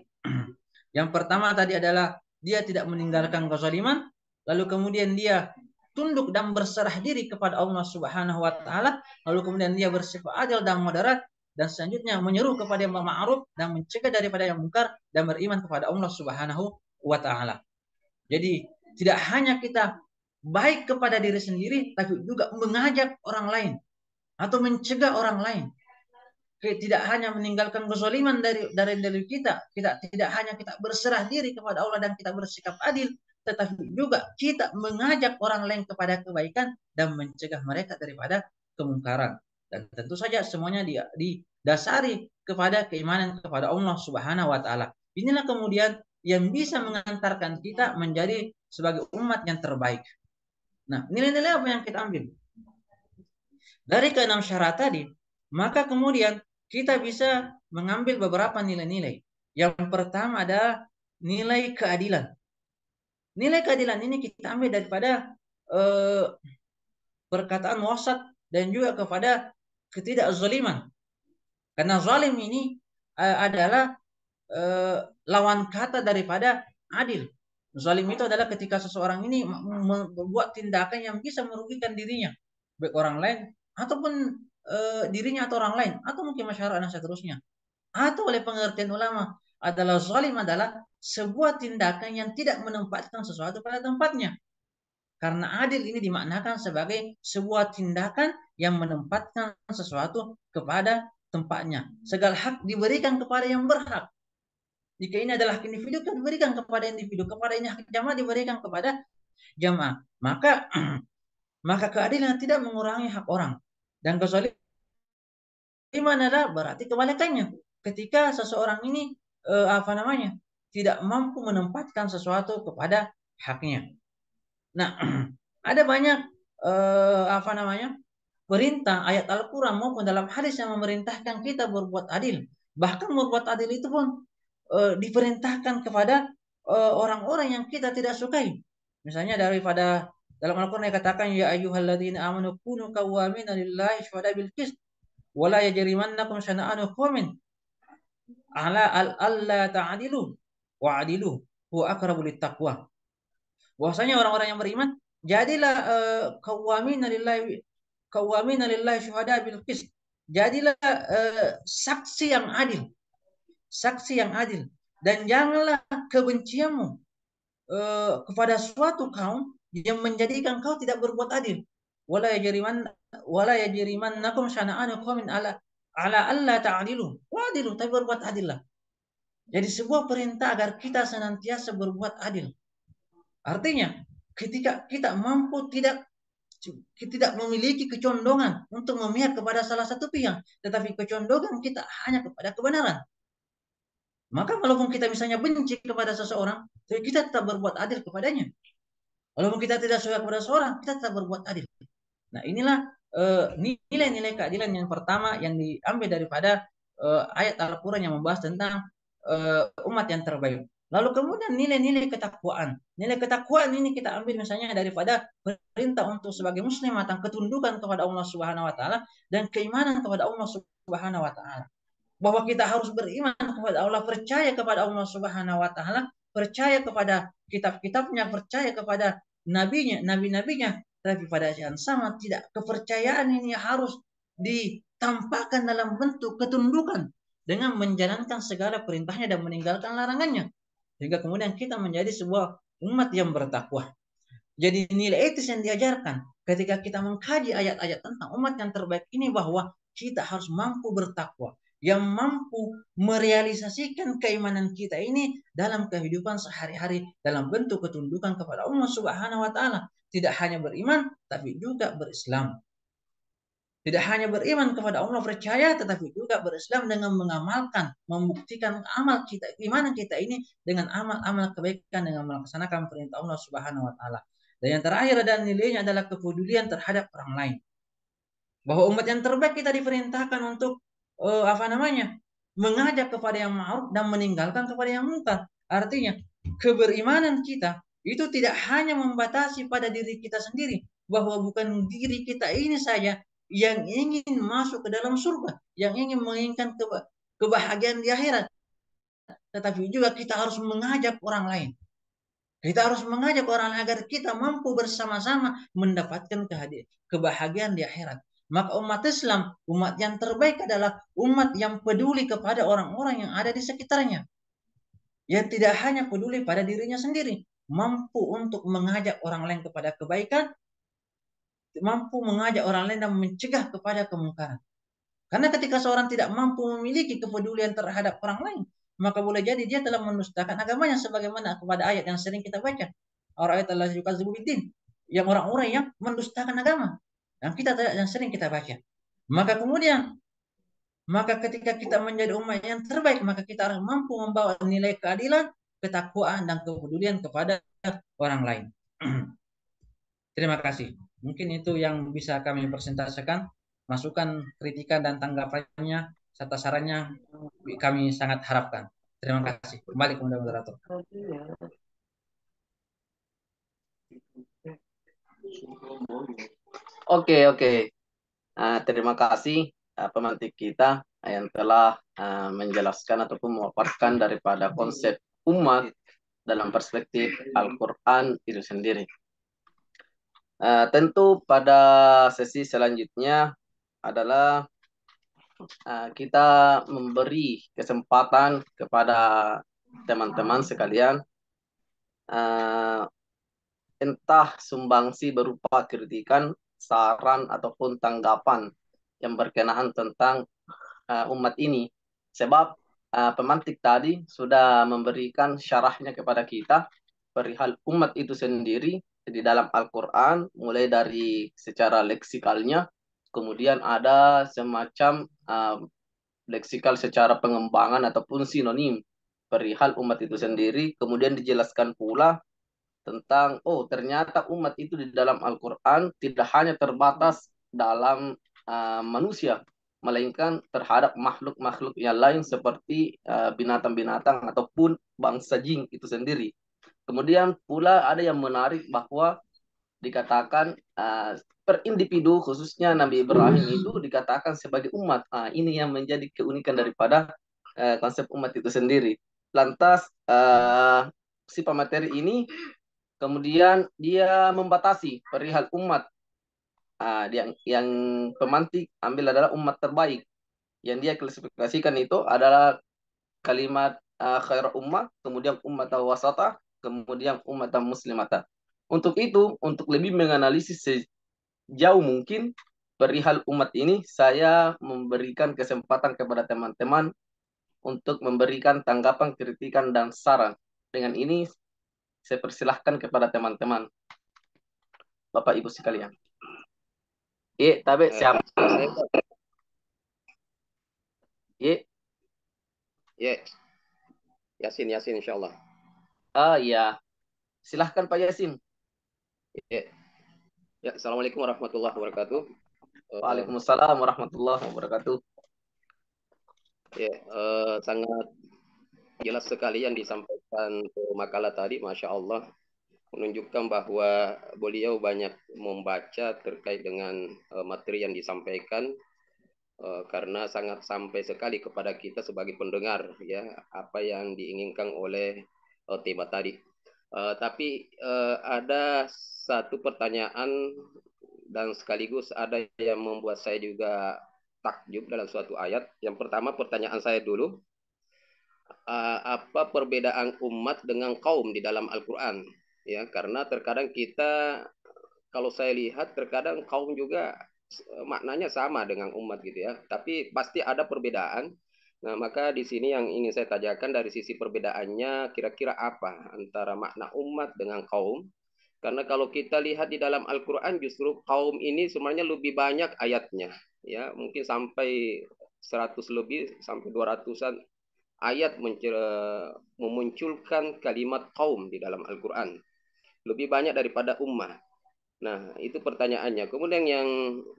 Yang pertama tadi adalah dia tidak meninggalkan kezaliman, lalu kemudian dia tunduk dan berserah diri kepada Allah Subhanahu wa taala, lalu kemudian dia bersifat adil dan moderat, dan selanjutnya menyeru kepada yang ma'ruf dan mencegah daripada yang mungkar, dan beriman kepada Allah Subhanahu wa taala. Jadi tidak hanya kita baik kepada diri sendiri, tapi juga mengajak orang lain atau mencegah orang lain. Tidak hanya meninggalkan kezaliman dari kita tidak hanya kita berserah diri kepada Allah dan kita bersikap adil, tetapi juga kita mengajak orang lain kepada kebaikan dan mencegah mereka daripada kemungkaran. Dan tentu saja semuanya didasari kepada keimanan kepada Allah Subhanahu wa taala. Inilah kemudian yang bisa mengantarkan kita menjadi sebagai umat yang terbaik. Nah, nilai-nilai apa yang kita ambil dari ke-6 syarat tadi? Maka kemudian kita bisa mengambil beberapa nilai-nilai. Yang pertama adalah nilai keadilan. Nilai keadilan ini kita ambil daripada eh, perkataan wasat dan juga kepada ketidakszaliman. Karena zalim ini adalah lawan kata daripada adil. Zalim itu adalah ketika seseorang ini membuat tindakan yang bisa merugikan dirinya, baik orang lain ataupun dirinya atau orang lain atau mungkin masyarakat dan seterusnya. Atau oleh pengertian ulama adalah zalim adalah sebuah tindakan yang tidak menempatkan sesuatu pada tempatnya. Karena adil ini dimaknakan sebagai sebuah tindakan yang menempatkan sesuatu kepada tempatnya. Segala hak diberikan kepada yang berhak. Jika ini adalah hak individu, diberikan kepada individu. Kepada ini hak jamaah diberikan kepada jamaah. Maka keadilan tidak mengurangi hak orang. Dan kezaliman adalah berarti kebalikannya. Ketika seseorang ini tidak mampu menempatkan sesuatu kepada haknya. Nah, ada banyak perintah ayat Al-Quran maupun dalam hadis yang memerintahkan kita berbuat adil. Bahkan berbuat adil itu pun diperintahkan kepada orang-orang yang kita tidak sukai. Misalnya daripada dalam Al-Quran dikatakan ya ayyuhalladzina amanu kunu qawwamina lillahi syuhada bil qist wa la yajrimannakum syana'anu qaumin ala alla ta'dilu wa'dilu huwa aqrabu littaqwa. Bahwasanya orang-orang yang beriman jadilah qawwamina lillahi syuhada bil qist. Jadilah saksi yang adil, saksi yang adil, dan janganlah kebencianmu kepada suatu kaum yang menjadikan kau tidak berbuat adil. Wala yajrimannakum syana'anu qaumin ala alla ta'dilu. Wa'dilu, tapi berbuat adillah. Jadi sebuah perintah agar kita senantiasa berbuat adil. Artinya, ketika kita mampu tidak memiliki kecondongan untuk memihak kepada salah satu pihak, tetapi kecondongan kita hanya kepada kebenaran. Maka walaupun kita misalnya benci kepada seseorang, tapi kita tetap berbuat adil kepadanya. Walaupun kita tidak suka kepada seseorang, kita tetap berbuat adil. Nah, inilah nilai-nilai keadilan yang pertama yang diambil daripada ayat Al-Quran yang membahas tentang umat yang terbaik. Lalu kemudian nilai-nilai ketakwaan. Nilai ketakwaan ini kita ambil misalnya daripada perintah untuk sebagai muslim tentang ketundukan kepada Allah Subhanahu wa taala dan keimanan kepada Allah Subhanahu wa taala. Bahwa kita harus beriman kepada Allah, percaya kepada Allah Subhanahu wa taala, percaya kepada kitab-kitabnya, percaya kepada nabinya, nabi-nabinya, tapi pada saat yang sama tidak, kepercayaan ini harus ditampakkan dalam bentuk ketundukan dengan menjalankan segala perintahnya dan meninggalkan larangannya. Sehingga kemudian kita menjadi sebuah umat yang bertakwa. Jadi nilai etis yang diajarkan ketika kita mengkaji ayat-ayat tentang umat yang terbaik ini bahwa kita harus mampu bertakwa, yang mampu merealisasikan keimanan kita ini dalam kehidupan sehari-hari dalam bentuk ketundukan kepada Allah Subhanahu wa taala. Tidak hanya beriman tapi juga berislam. Tidak hanya beriman kepada Allah percaya tetapi juga berislam dengan mengamalkan, membuktikan amal kita, iman kita ini dengan amal-amal kebaikan dengan melaksanakan perintah Allah Subhanahu wa taala. Dan yang terakhir dan nilainya adalah kepedulian terhadap orang lain. Bahwa umat yang terbaik kita diperintahkan untuk mengajak kepada yang ma'ruf dan meninggalkan kepada yang munkar. Artinya keberimanan kita itu tidak hanya membatasi pada diri kita sendiri, bahwa bukan diri kita ini saja yang ingin masuk ke dalam surga, yang ingin menginginkan kebahagiaan di akhirat, tetapi juga kita harus mengajak orang lain. Kita harus mengajak orang lain agar kita mampu bersama-sama mendapatkan kebahagiaan di akhirat. Maka umat Islam, umat yang terbaik adalah umat yang peduli kepada orang-orang yang ada di sekitarnya. Yang tidak hanya peduli pada dirinya sendiri, mampu untuk mengajak orang lain kepada kebaikan, mampu mengajak orang lain dan mencegah kepada kemungkaran. Karena ketika seorang tidak mampu memiliki kepedulian terhadap orang lain, maka boleh jadi dia telah mendustakan agamanya sebagaimana kepada ayat yang sering kita baca. Orang ayat Allah yukadzibu biddin, yang orang-orang yang mendustakan agama. Dan kita yang sering kita baca. Maka ketika kita menjadi umat yang terbaik, maka kita harus mampu membawa nilai keadilan, ketakwaan dan kepedulian kepada orang lain. Terima kasih. Mungkin itu yang bisa kami presentasikan. Masukan, kritikan, dan tanggapannya serta sarannya kami sangat harapkan. Terima kasih. Kembali kepada moderator. Oke. Terima kasih pemantik kita yang telah menjelaskan ataupun memaparkan daripada konsep umat dalam perspektif Al-Quran itu sendiri. Tentu pada sesi selanjutnya adalah kita memberi kesempatan kepada teman-teman sekalian, entah sumbangsi berupa kritikan, saran ataupun tanggapan yang berkenaan tentang umat ini. Sebab pemantik tadi sudah memberikan syarahnya kepada kita perihal umat itu sendiri di dalam Al-Quran, mulai dari secara leksikalnya, kemudian ada semacam leksikal secara pengembangan ataupun sinonim perihal umat itu sendiri, kemudian dijelaskan pula tentang, oh ternyata umat itu di dalam Al-Quran tidak hanya terbatas dalam manusia, melainkan terhadap makhluk-makhluk yang lain seperti binatang-binatang ataupun bangsa jin itu sendiri. Kemudian pula ada yang menarik bahwa dikatakan per individu khususnya Nabi Ibrahim itu dikatakan sebagai umat. Ini yang menjadi keunikan daripada konsep umat itu sendiri. Lantas si pemateri ini kemudian dia membatasi perihal umat. Yang pemantik ambil adalah umat terbaik. Yang dia klasifikasikan itu adalah kalimat khair ummah, kemudian umat wasata, kemudian umat muslimata. Untuk itu, untuk lebih menganalisis sejauh mungkin perihal umat ini, saya memberikan kesempatan kepada teman-teman untuk memberikan tanggapan, kritikan, dan saran. Dengan ini, saya persilahkan kepada teman-teman, Bapak Ibu sekalian. Tapi siapa? Yasin insyaallah. Ya. Silahkan Pak Yasin. Ya, assalamualaikum warahmatullahi wabarakatuh. Waalaikumsalam warahmatullahi wabarakatuh. Sangat jelas sekali yang disampaikan makalah tadi, Masya Allah, menunjukkan bahwa beliau banyak membaca terkait dengan materi yang disampaikan, karena sangat sampai sekali kepada kita sebagai pendengar, ya, apa yang diinginkan oleh tema tadi. Tapi ada satu pertanyaan dan sekaligus ada yang membuat saya juga takjub dalam suatu ayat. Yang pertama, pertanyaan saya dulu, apa perbedaan umat dengan kaum di dalam Al-Quran? Ya, karena terkadang kita, kalau saya lihat, terkadang kaum juga maknanya sama dengan umat gitu ya, tapi pasti ada perbedaan. Nah, maka di sini yang ingin saya tanyakan dari sisi perbedaannya, kira-kira apa antara makna umat dengan kaum? Karena kalau kita lihat di dalam Al-Quran, justru kaum ini sebenarnya lebih banyak ayatnya. Ya, mungkin sampai 100 lebih, sampai 200-an ayat memunculkan kalimat kaum di dalam Al-Quran. Lebih banyak daripada ummah. Nah, itu pertanyaannya. Kemudian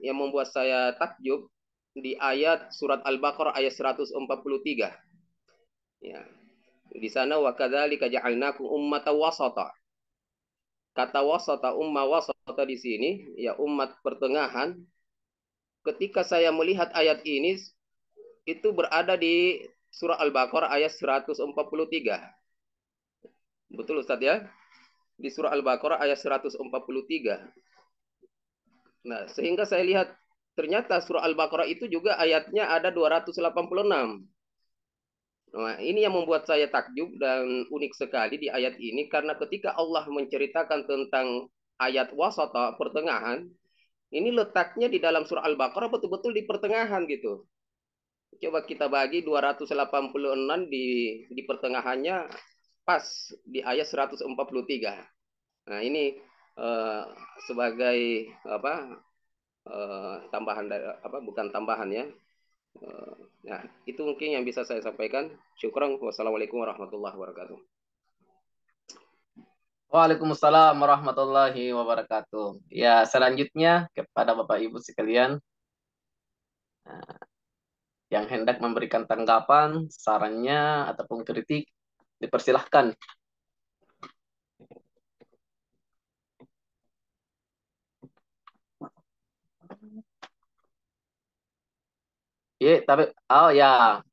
yang membuat saya takjub, di ayat surat Al-Baqarah ayat 143. Ya. Di sana, wa kadzalika ja'alnakum ummatan wasata. Kata wasata, ummah wasata di sini, ya umat pertengahan. Ketika saya melihat ayat ini, itu berada di surah Al-Baqarah ayat 143. Betul Ustaz ya? Di surah Al-Baqarah ayat 143. Nah, sehingga saya lihat ternyata surah Al-Baqarah itu juga ayatnya ada 286. Nah, ini yang membuat saya takjub dan unik sekali di ayat ini, karena ketika Allah menceritakan tentang ayat wasata, pertengahan, ini letaknya di dalam surah Al-Baqarah betul-betul di pertengahan gitu. Coba kita bagi 286 di pertengahannya, pas di ayat 143. Nah, ini sebagai apa, tambahan dari apa, bukan tambahan ya. Nah, itu mungkin yang bisa saya sampaikan. Syukran. Wassalamualaikum warahmatullahi wabarakatuh. Waalaikumsalam warahmatullahi wabarakatuh. Ya, selanjutnya kepada Bapak Ibu sekalian. yang hendak memberikan tanggapan, sarannya, ataupun kritik, dipersilahkan. Ya, tapi oh ya,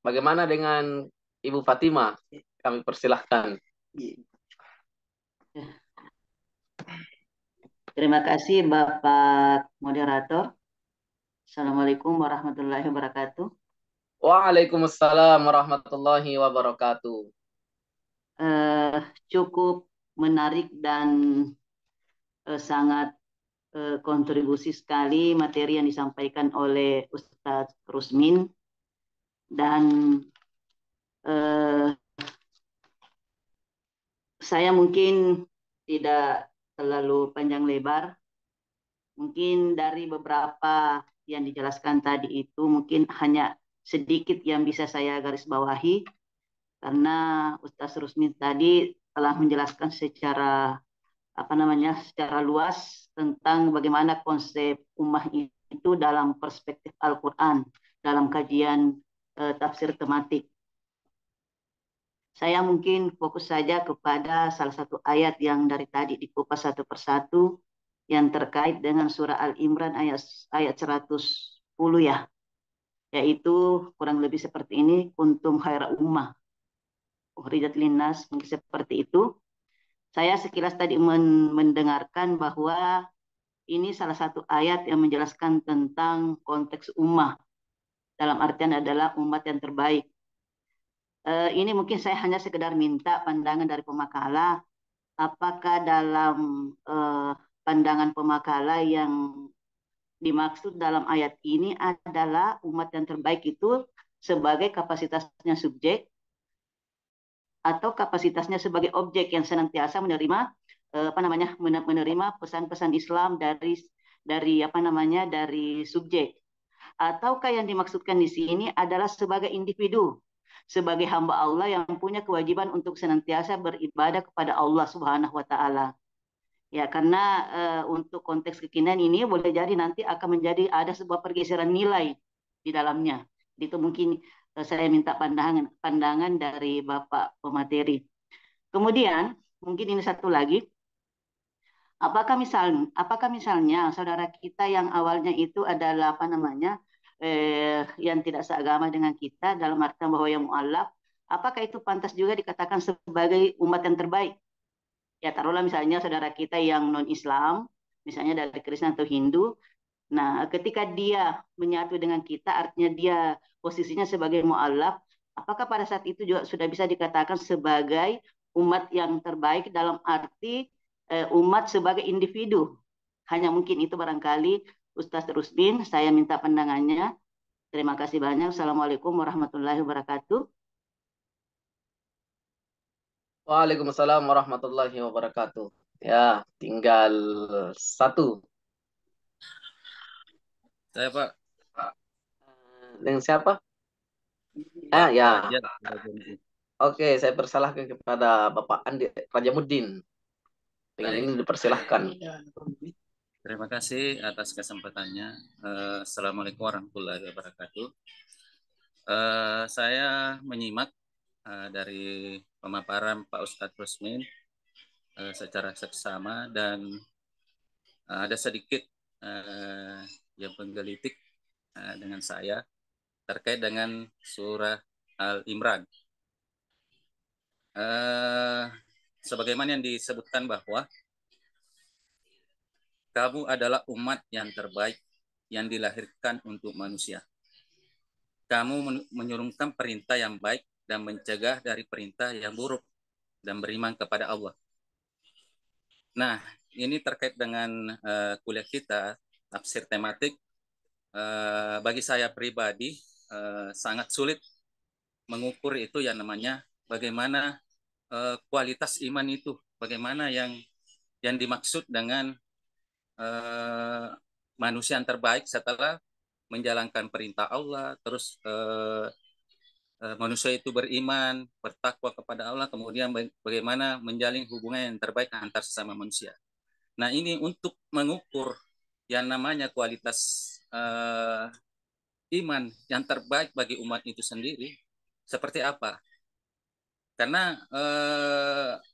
bagaimana dengan Ibu Fatima? Kami persilahkan. Terima kasih Bapak Moderator. Assalamualaikum warahmatullahi wabarakatuh. Waalaikumsalam warahmatullahi wabarakatuh. Cukup menarik dan sangat kontribusi sekali materi yang disampaikan oleh Ustadz Rusmin, dan saya mungkin tidak terlalu panjang lebar. Mungkin dari beberapa yang dijelaskan tadi itu mungkin hanya sedikit yang bisa saya garis bawahi, karena Ustadz Rusmin tadi telah menjelaskan secara secara luas tentang bagaimana konsep ummah itu dalam perspektif Al-Quran dalam kajian tafsir tematik. Saya mungkin fokus saja kepada salah satu ayat yang dari tadi dikupas satu persatu, yang terkait dengan surah Al-Imran ayat 110 ya, yaitu kurang lebih seperti ini, kuntum khaira ummah ukhrijat linnas, mungkin seperti itu. Saya sekilas tadi mendengarkan bahwa ini salah satu ayat yang menjelaskan tentang konteks ummah, dalam artian adalah umat yang terbaik. Ini mungkin saya hanya sekedar minta pandangan dari pemakala, apakah dalam pandangan pemakala yang dimaksud dalam ayat ini adalah umat yang terbaik itu sebagai kapasitasnya subjek atau kapasitasnya sebagai objek yang senantiasa menerima menerima pesan-pesan Islam dari subjek, ataukah yang dimaksudkan di sini adalah sebagai individu, sebagai hamba Allah yang punya kewajiban untuk senantiasa beribadah kepada Allah Subhanahu wa taala. Ya, karena untuk konteks kekinian ini boleh jadi nanti akan menjadi ada sebuah pergeseran nilai di dalamnya. Itu mungkin saya minta pandangan dari Bapak pemateri. Kemudian mungkin ini satu lagi, apakah misalnya saudara kita yang awalnya itu adalah yang tidak seagama dengan kita dalam artian bahwa yang mu'alaf, apakah itu pantas juga dikatakan sebagai umat yang terbaik? Ya, taruhlah misalnya saudara kita yang non-Islam, misalnya dari Kristen atau Hindu. Nah, ketika dia menyatu dengan kita, artinya dia posisinya sebagai mu'alaf, apakah pada saat itu juga sudah bisa dikatakan sebagai umat yang terbaik dalam arti umat sebagai individu? Hanya mungkin itu barangkali Ustaz Rusmin, saya minta pandangannya. Terima kasih banyak. Assalamualaikum warahmatullahi wabarakatuh. Waalaikumsalam warahmatullahi wabarakatuh. Ya, tinggal satu. Saya Pak. Dengan siapa? Ya. Oke, saya persilahkan kepada Bapak Andi Rajamuddin. Dengan ini dipersilahkan. Terima kasih atas kesempatannya. Assalamualaikum warahmatullahi wabarakatuh. Saya menyimak dari pemaparan Pak Ustadz Rusmin secara seksama, dan ada sedikit yang menggelitik dengan saya terkait dengan surah Al-Imran. Sebagaimana yang disebutkan bahwa kamu adalah umat yang terbaik yang dilahirkan untuk manusia. Kamu menyuruhkan perintah yang baik dan mencegah dari perintah yang buruk dan beriman kepada Allah. Nah, ini terkait dengan kuliah kita, tafsir tematik. Bagi saya pribadi, sangat sulit mengukur itu yang namanya bagaimana kualitas iman itu, bagaimana yang dimaksud dengan manusia yang terbaik setelah menjalankan perintah Allah, terus manusia itu beriman, bertakwa kepada Allah, kemudian bagaimana menjalin hubungan yang terbaik antar sesama manusia. Nah, ini untuk mengukur yang namanya kualitas iman yang terbaik bagi umat itu sendiri seperti apa? Karena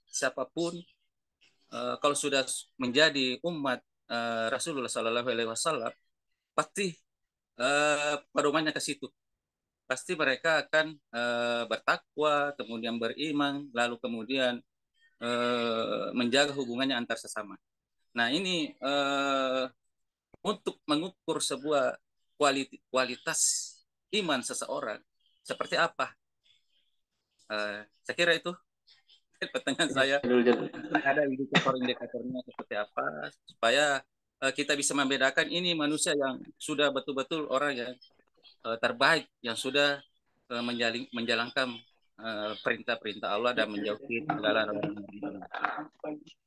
siapapun kalau sudah menjadi umat Rasulullah Sallallahu Alaihi Wasallam, pasti pedomannya ke situ. Pasti mereka akan bertakwa, kemudian beriman, lalu kemudian menjaga hubungannya antar sesama. Nah ini untuk mengukur sebuah kualitas iman seseorang seperti apa? Saya kira itu pertanyaan saya. Ada indikator-indikatornya seperti apa supaya kita bisa membedakan ini manusia yang sudah betul-betul orang yang terbaik, yang sudah menjalankan perintah-perintah Allah dan menjauhi segala larangan.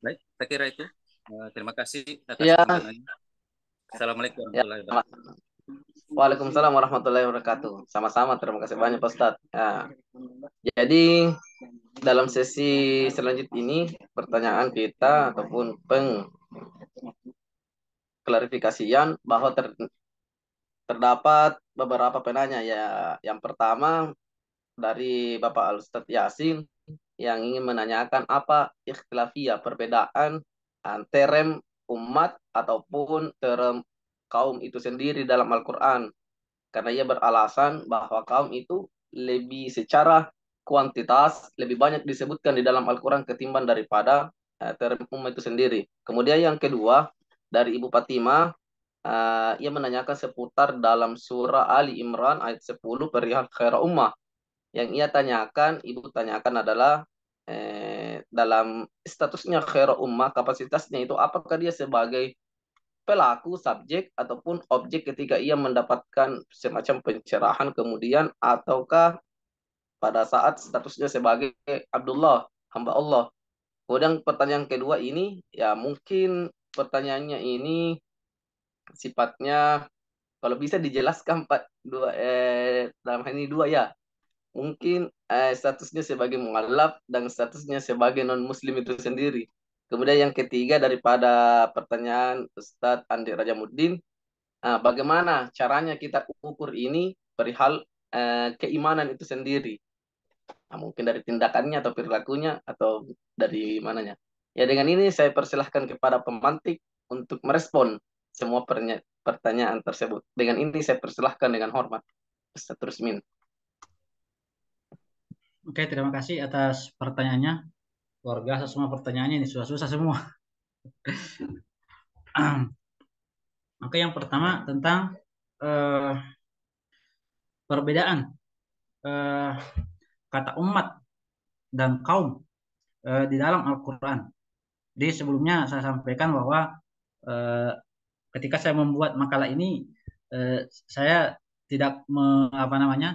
Baik, saya kira itu. Terima kasih atas pertanyaannya. Assalamualaikum warahmatullahi wabarakatuh. Waalaikumsalam warahmatullahi wabarakatuh. Sama-sama, terima kasih banyak Pak Ustadz. Nah, jadi dalam sesi selanjutnya ini pertanyaan kita ataupun pengklarifikasian bahwa terdapat beberapa penanya ya. Yang pertama dari Bapak Al-Ustadz Yasin yang ingin menanyakan apa ikhtilafiyah, perbedaan antara umat ataupun term kaum itu sendiri dalam Al-Quran. Karena ia beralasan bahwa kaum itu lebih secara kuantitas lebih banyak disebutkan di dalam Al-Quran ketimbang daripada term umat itu sendiri. Kemudian yang kedua dari Ibu Fatimah, ia menanyakan seputar dalam surah Ali Imran ayat 10 perihal khair ummah. Yang ia tanyakan, Ibu tanyakan adalah dalam statusnya khair ummah, kapasitasnya itu apakah dia sebagai pelaku, subjek, ataupun objek ketika ia mendapatkan semacam pencerahan kemudian, ataukah pada saat statusnya sebagai Abdullah, hamba Allah. Kemudian pertanyaan kedua ini, ya mungkin pertanyaannya ini sifatnya kalau bisa dijelaskan Pak dalam hal ini dua ya. Mungkin statusnya sebagai mu'allaf dan statusnya sebagai non-muslim itu sendiri. Kemudian yang ketiga daripada pertanyaan Ustadz Andi Rajamuddin, bagaimana caranya kita ukur ini perihal keimanan itu sendiri? Nah, mungkin dari tindakannya atau perilakunya atau dari mananya. Ya dengan ini saya persilahkan kepada pemantik untuk merespon semua pertanyaan tersebut. Dengan ini saya persilahkan dengan hormat Ustadz Rusmin. Oke, terima kasih atas pertanyaannya. Luar biasa semua pertanyaannya ini, susah-susah semua. Oke, yang pertama tentang perbedaan kata umat dan kaum di dalam Al-Quran. Jadi sebelumnya saya sampaikan bahwa ketika saya membuat makalah ini, saya tidak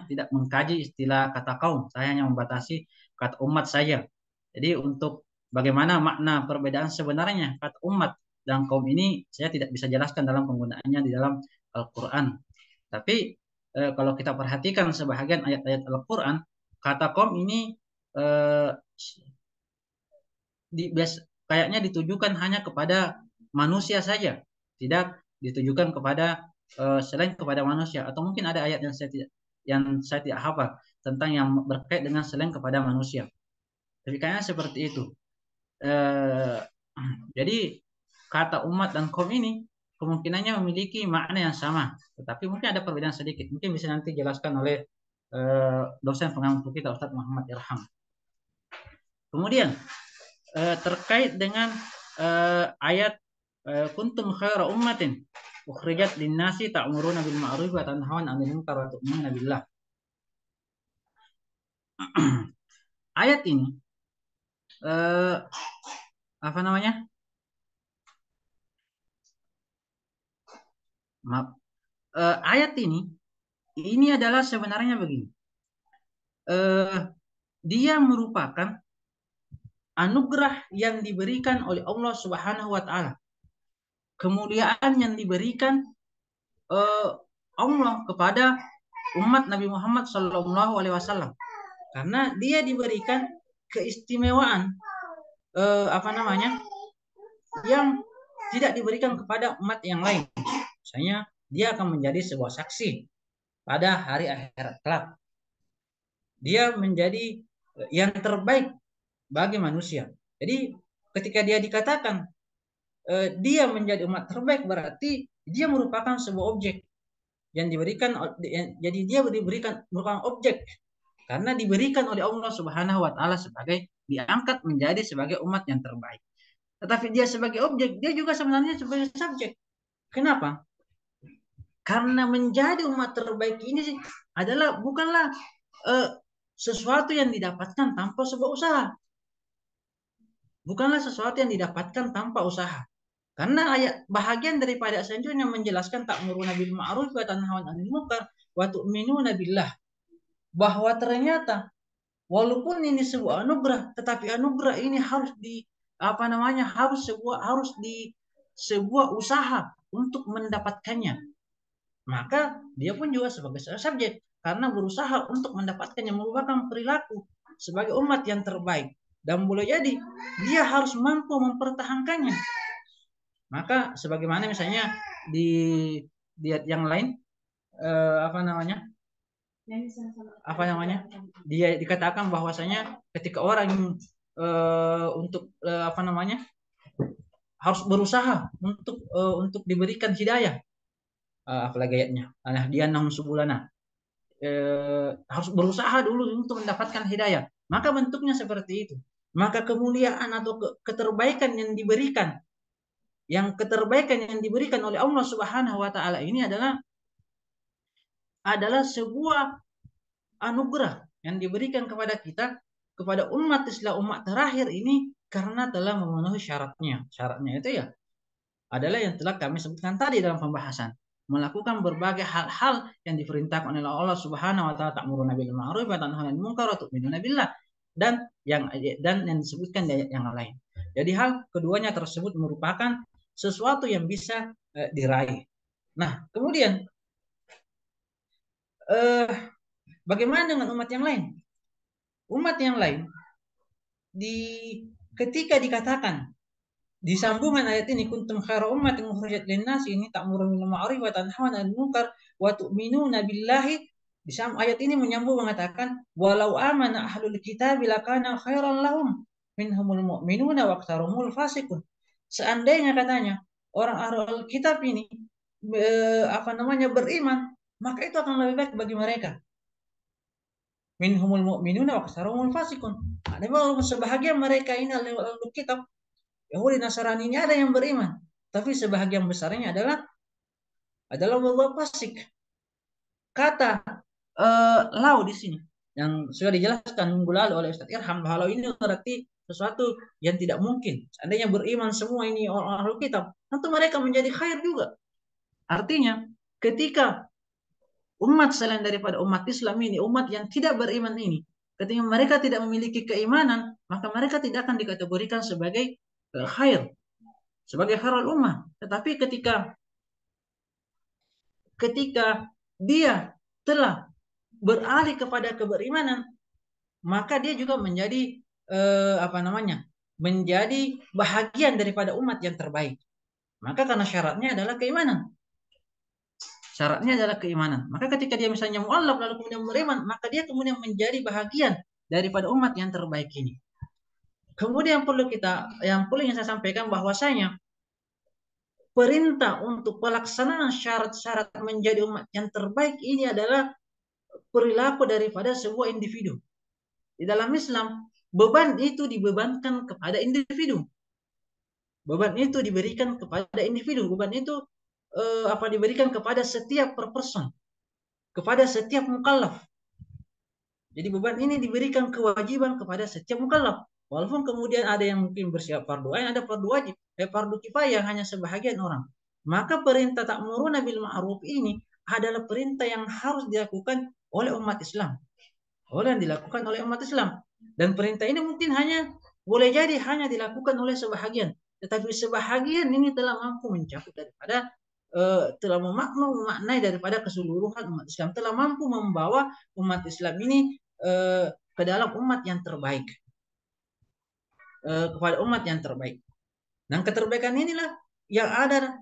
tidak mengkaji istilah kata kaum. Saya hanya membatasi kata umat saja. Jadi untuk bagaimana makna perbedaan sebenarnya kata umat dan kaum ini saya tidak bisa jelaskan dalam penggunaannya di dalam Al-Quran. Tapi kalau kita perhatikan sebahagian ayat-ayat Al-Quran, kata kaum ini kayaknya ditujukan hanya kepada manusia saja, tidak ditujukan kepada selain kepada manusia, atau mungkin ada ayat yang saya tidak hafal tentang yang berkait dengan selain kepada manusia. Tapi kayaknya seperti itu. Jadi kata umat dan kaum ini kemungkinannya memiliki makna yang sama, tetapi mungkin ada perbedaan sedikit. Mungkin bisa nanti jelaskan oleh dosen pengampu kita Ustadz Muhammad Irham. Kemudian terkait dengan ayat kuntum khaira ummatin ukhrijat linnasi ta'muruna bil ma'ruf wa tanhauna 'anil munkar wa tu'minuna billah. Ayat ini apa namanya? Maaf. Ayat ini adalah sebenarnya begini. Dia merupakan anugerah yang diberikan oleh Allah Subhanahu wa taala. Kemuliaan yang diberikan Allah kepada umat Nabi Muhammad Shallallahu alaihi wasallam. Karena dia diberikan keistimewaan yang tidak diberikan kepada umat yang lain. Misalnya dia akan menjadi sebuah saksi pada hari akhirat kelak. Dia menjadi yang terbaik bagi manusia. Jadi ketika dia dikatakan dia menjadi umat terbaik, berarti dia merupakan sebuah objek yang diberikan, jadi dia merupakan objek karena diberikan oleh Allah Subhanahu wa taala sebagai diangkat menjadi sebagai umat yang terbaik. Tetapi dia sebagai objek, dia juga sebenarnya sebagai subjek. Kenapa? Karena menjadi umat terbaik ini adalah bukanlah sesuatu yang didapatkan tanpa sebuah usaha. Bukanlah sesuatu yang didapatkan tanpa usaha. Karena ayat bahagian daripada selanjutnya menjelaskan ta'muruna bil ma'ruf wa tanhauna 'anil munkar wa tu'minuna billah. Bahwa ternyata walaupun ini sebuah anugerah, tetapi anugerah ini harus harus di sebuah usaha untuk mendapatkannya. Maka dia pun juga sebagai subjek karena berusaha untuk mendapatkannya, merupakan perilaku sebagai umat yang terbaik, dan boleh jadi dia harus mampu mempertahankannya. Maka sebagaimana misalnya di ayat yang lain dia dikatakan bahwasanya ketika orang harus berusaha untuk diberikan hidayah, apalagi ayatnya dia subulana, harus berusaha dulu untuk mendapatkan hidayah, maka bentuknya seperti itu. Maka kemuliaan atau keterbaikan yang diberikan oleh Allah Subhanahu wa taala ini adalah sebuah anugerah yang diberikan kepada kita, kepada umat Islam, umat terakhir ini, karena telah memenuhi syaratnya. Syaratnya itu ya adalah yang telah kami sebutkan tadi dalam pembahasan, melakukan berbagai hal-hal yang diperintahkan oleh Allah Subhanahu wa taala, ta'muruna bil ma'ruf wa tanhauna 'anil munkar wa tu'minuna billah, dan yang disebutkan di ayat yang lain. Jadi hal keduanya tersebut merupakan sesuatu yang bisa diraih. Nah, kemudian bagaimana dengan umat yang lain? Umat yang lain ketika dikatakan di sambungan ayat ini, kuntum khaira ummatin ukhrijat lin-nas, ini ta'muruna bil ma'ruf wa tanhauna 'anil munkar wa tu'minuna billahi. Di ayat ini menyambung mengatakan, walau amana ahlul kitab lakana khairan lahum minhumul mu'minuna wa aktsarumul fasiqun. Seandainya katanya orang ahlul kitab ini beriman, maka itu akan lebih baik bagi mereka. Minhumul mu'minuna wa aktsarumul fasiqun. Ada bahwa sebahagian mereka ini ahlul kitab, Yahudi Nasrani ini ada yang beriman, tapi sebahagian besarnya adalah berbuat fasik. Kata lau di sini yang sudah dijelaskan minggu lalu oleh Ustaz Irham, bahwa lau ini berarti sesuatu yang tidak mungkin. Seandainya beriman semua ini orang ahlul kitab, tentu mereka menjadi khair juga. Artinya ketika umat selain daripada umat Islam ini, umat yang tidak beriman ini, ketika mereka tidak memiliki keimanan, maka mereka tidak akan dikategorikan sebagai khair, sebagai khairul ummah. Tetapi ketika dia telah beralih kepada keberimanan, maka dia juga menjadi menjadi bahagian daripada umat yang terbaik. Maka karena syaratnya adalah keimanan. Syaratnya adalah keimanan. Maka ketika dia misalnya mu'allaf lalu kemudian beriman, maka dia kemudian menjadi bahagian daripada umat yang terbaik ini. Kemudian yang perlu saya sampaikan bahwasanya perintah untuk pelaksanaan syarat-syarat menjadi umat yang terbaik ini adalah perilaku daripada sebuah individu. Di dalam Islam, beban itu dibebankan kepada individu. Beban itu diberikan kepada individu. Beban itu diberikan kepada setiap person, kepada setiap mukallaf. Jadi beban ini diberikan kewajiban kepada setiap mukallaf. Walaupun kemudian ada yang mungkin bersiap fardu ain, ada fardu wajib, fardu kifayah hanya sebahagian orang. Maka perintah ta'muruna bil ma'ruf ini adalah perintah yang harus dilakukan oleh umat Islam. Yang dilakukan oleh umat Islam. Dan perintah ini mungkin boleh jadi hanya dilakukan oleh sebahagian. Tetapi sebahagian ini telah mampu mencakup daripada telah memaknai daripada keseluruhan umat Islam, telah mampu membawa umat Islam ini ke dalam umat yang terbaik, kepada umat yang terbaik. Dan keterbaikan inilah yang ada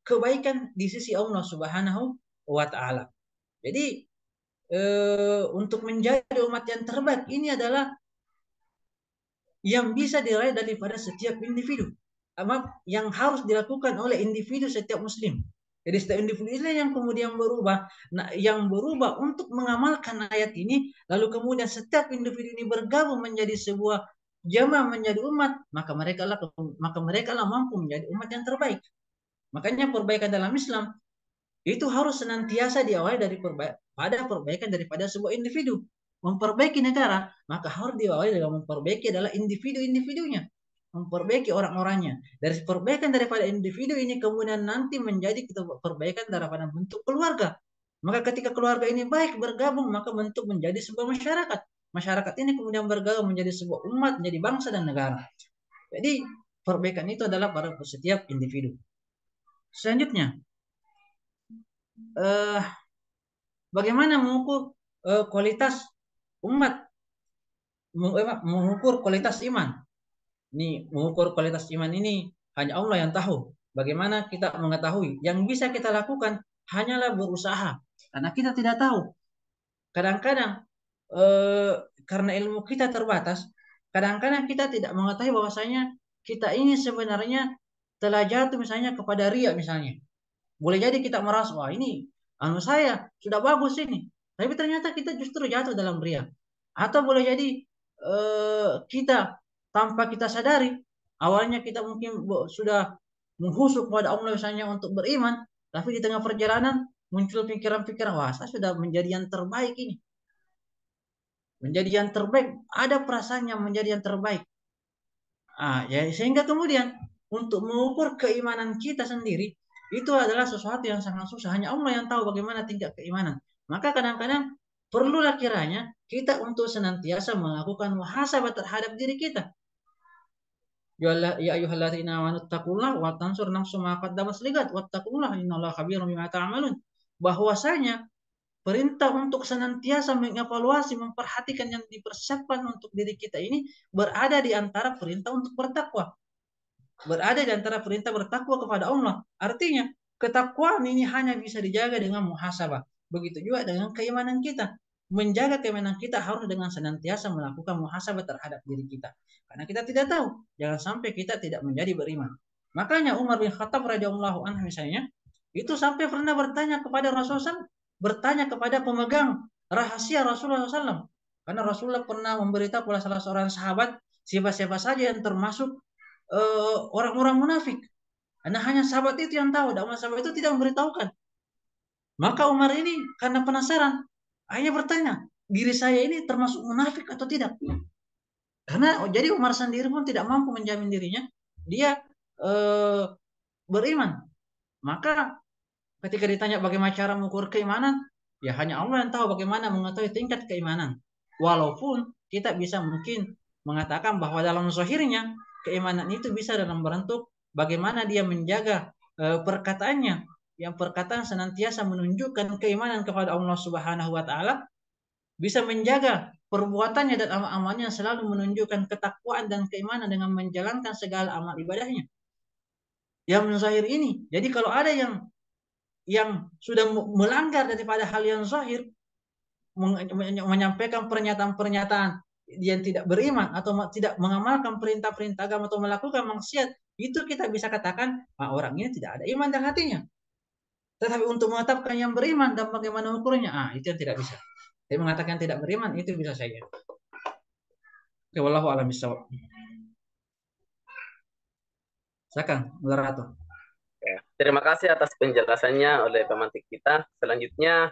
kebaikan di sisi Allah Subhanahu wa taala. Jadi untuk menjadi umat yang terbaik ini adalah yang bisa diraih daripada setiap individu. Yang harus dilakukan oleh individu setiap muslim. Jadi setiap individu ini yang kemudian berubah. Nah, yang berubah untuk mengamalkan ayat ini, lalu kemudian setiap individu ini bergabung menjadi sebuah jamaah, menjadi umat, maka mereka lah mampu menjadi umat yang terbaik. Makanya perbaikan dalam Islam itu harus senantiasa diawali dari perbaikan daripada sebuah individu. Memperbaiki negara, maka harus diawali dengan memperbaiki adalah individu-individunya, memperbaiki orang-orangnya. Dari perbaikan daripada individu ini kemudian nanti menjadi perbaikan daripada bentuk keluarga. Maka ketika keluarga ini baik bergabung, maka bentuk menjadi sebuah masyarakat. Masyarakat ini kemudian bergabung menjadi sebuah umat, menjadi bangsa dan negara. Jadi perbaikan itu adalah pada setiap individu. Selanjutnya, bagaimana mengukur kualitas umat, mengukur kualitas iman. Ini mengukur kualitas iman ini hanya Allah yang tahu. Bagaimana kita mengetahui? Yang bisa kita lakukan hanyalah berusaha. Karena kita tidak tahu. Kadang-kadang karena ilmu kita terbatas, kadang-kadang kita tidak mengetahui bahwasanya kita ini sebenarnya telah jatuh misalnya kepada riya misalnya. Boleh jadi kita merasa, wah ini saya sudah bagus ini. Tapi ternyata kita justru jatuh dalam riya. Atau boleh jadi kita tanpa kita sadari, awalnya kita mungkin sudah menghusuk pada Allah misalnya untuk beriman, tapi di tengah perjalanan muncul pikiran-pikiran, wah saya sudah menjadi yang terbaik ini. Menjadi yang terbaik, ada perasaannya menjadi yang terbaik. Ya, sehingga kemudian untuk mengukur keimanan kita sendiri, itu adalah sesuatu yang sangat susah. Hanya Allah yang tahu bagaimana tingkat keimanan. Maka kadang-kadang perlulah kiranya kita untuk senantiasa melakukan muhasabah terhadap diri kita. Ya ayyuhalladzina amanu taqullaha wa tansur nafsum ma qaddamat ligat wattaqullaha innallaha khabirum bima ta'malun. Bahwasanya perintah untuk senantiasa mengevaluasi, memperhatikan yang dipersiapkan untuk diri kita ini berada di antara perintah untuk bertakwa. Berada di antara perintah bertakwa kepada Allah. Artinya, ketakwaan ini hanya bisa dijaga dengan muhasabah. Begitu juga dengan keimanan kita. Menjaga keimanan kita harus dengan senantiasa melakukan muhasabah terhadap diri kita. Karena kita tidak tahu. Jangan sampai kita tidak menjadi beriman. Makanya Umar bin Khattab radhiyallahu anhu misalnya, itu sampai pernah bertanya kepada Rasulullah, bertanya kepada pemegang rahasia Rasulullah SAW. Karena Rasulullah pernah memberitahu kepada salah seorang sahabat, siapa-siapa saja yang termasuk orang-orang munafik. Karena hanya sahabat itu yang tahu, dan sahabat itu tidak memberitahukan. Maka Umar ini karena penasaran, akhirnya bertanya, diri saya ini termasuk munafik atau tidak? Karena jadi Umar sendiri pun tidak mampu menjamin dirinya, dia beriman. Maka ketika ditanya bagaimana cara mengukur keimanan, ya hanya Allah yang tahu bagaimana mengetahui tingkat keimanan. Walaupun kita bisa mungkin mengatakan bahwa dalam zahirnya keimanan itu bisa dalam bentuk bagaimana dia menjaga perkataannya, yang perkataan senantiasa menunjukkan keimanan kepada Allah Subhanahu wa taala, bisa menjaga perbuatannya dan amal-amalnya selalu menunjukkan ketakwaan dan keimanan dengan menjalankan segala amal ibadahnya. Yang zahir ini. Jadi kalau ada yang sudah melanggar daripada hal yang zahir, menyampaikan pernyataan-pernyataan yang tidak beriman atau tidak mengamalkan perintah-perintah agama atau melakukan maksiat, itu kita bisa katakan orang ini tidak ada iman dalam hatinya. Tetapi untuk menetapkan yang beriman dan bagaimana ukurnya, itu yang tidak bisa. Tapi mengatakan tidak beriman itu bisa saja. Wallahu a'lam bishawab. Silakan, moderator. Terima kasih atas penjelasannya oleh pemantik kita. Selanjutnya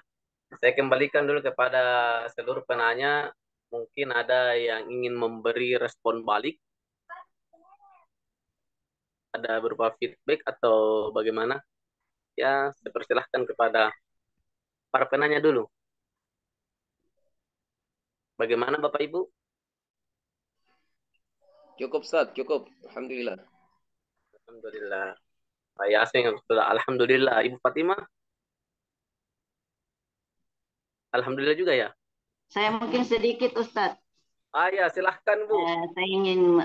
saya kembalikan dulu kepada seluruh penanya. Mungkin ada yang ingin memberi respon balik. Ada berupa feedback atau bagaimana? Ya, saya persilahkan kepada para penanya dulu. Bagaimana Bapak Ibu? Cukup Ustaz, cukup. Alhamdulillah. Alhamdulillah. Pak Yasin, alhamdulillah. Ibu Fatimah? Alhamdulillah juga ya? Saya mungkin sedikit Ustadz. Ya, silahkan Bu. Saya ingin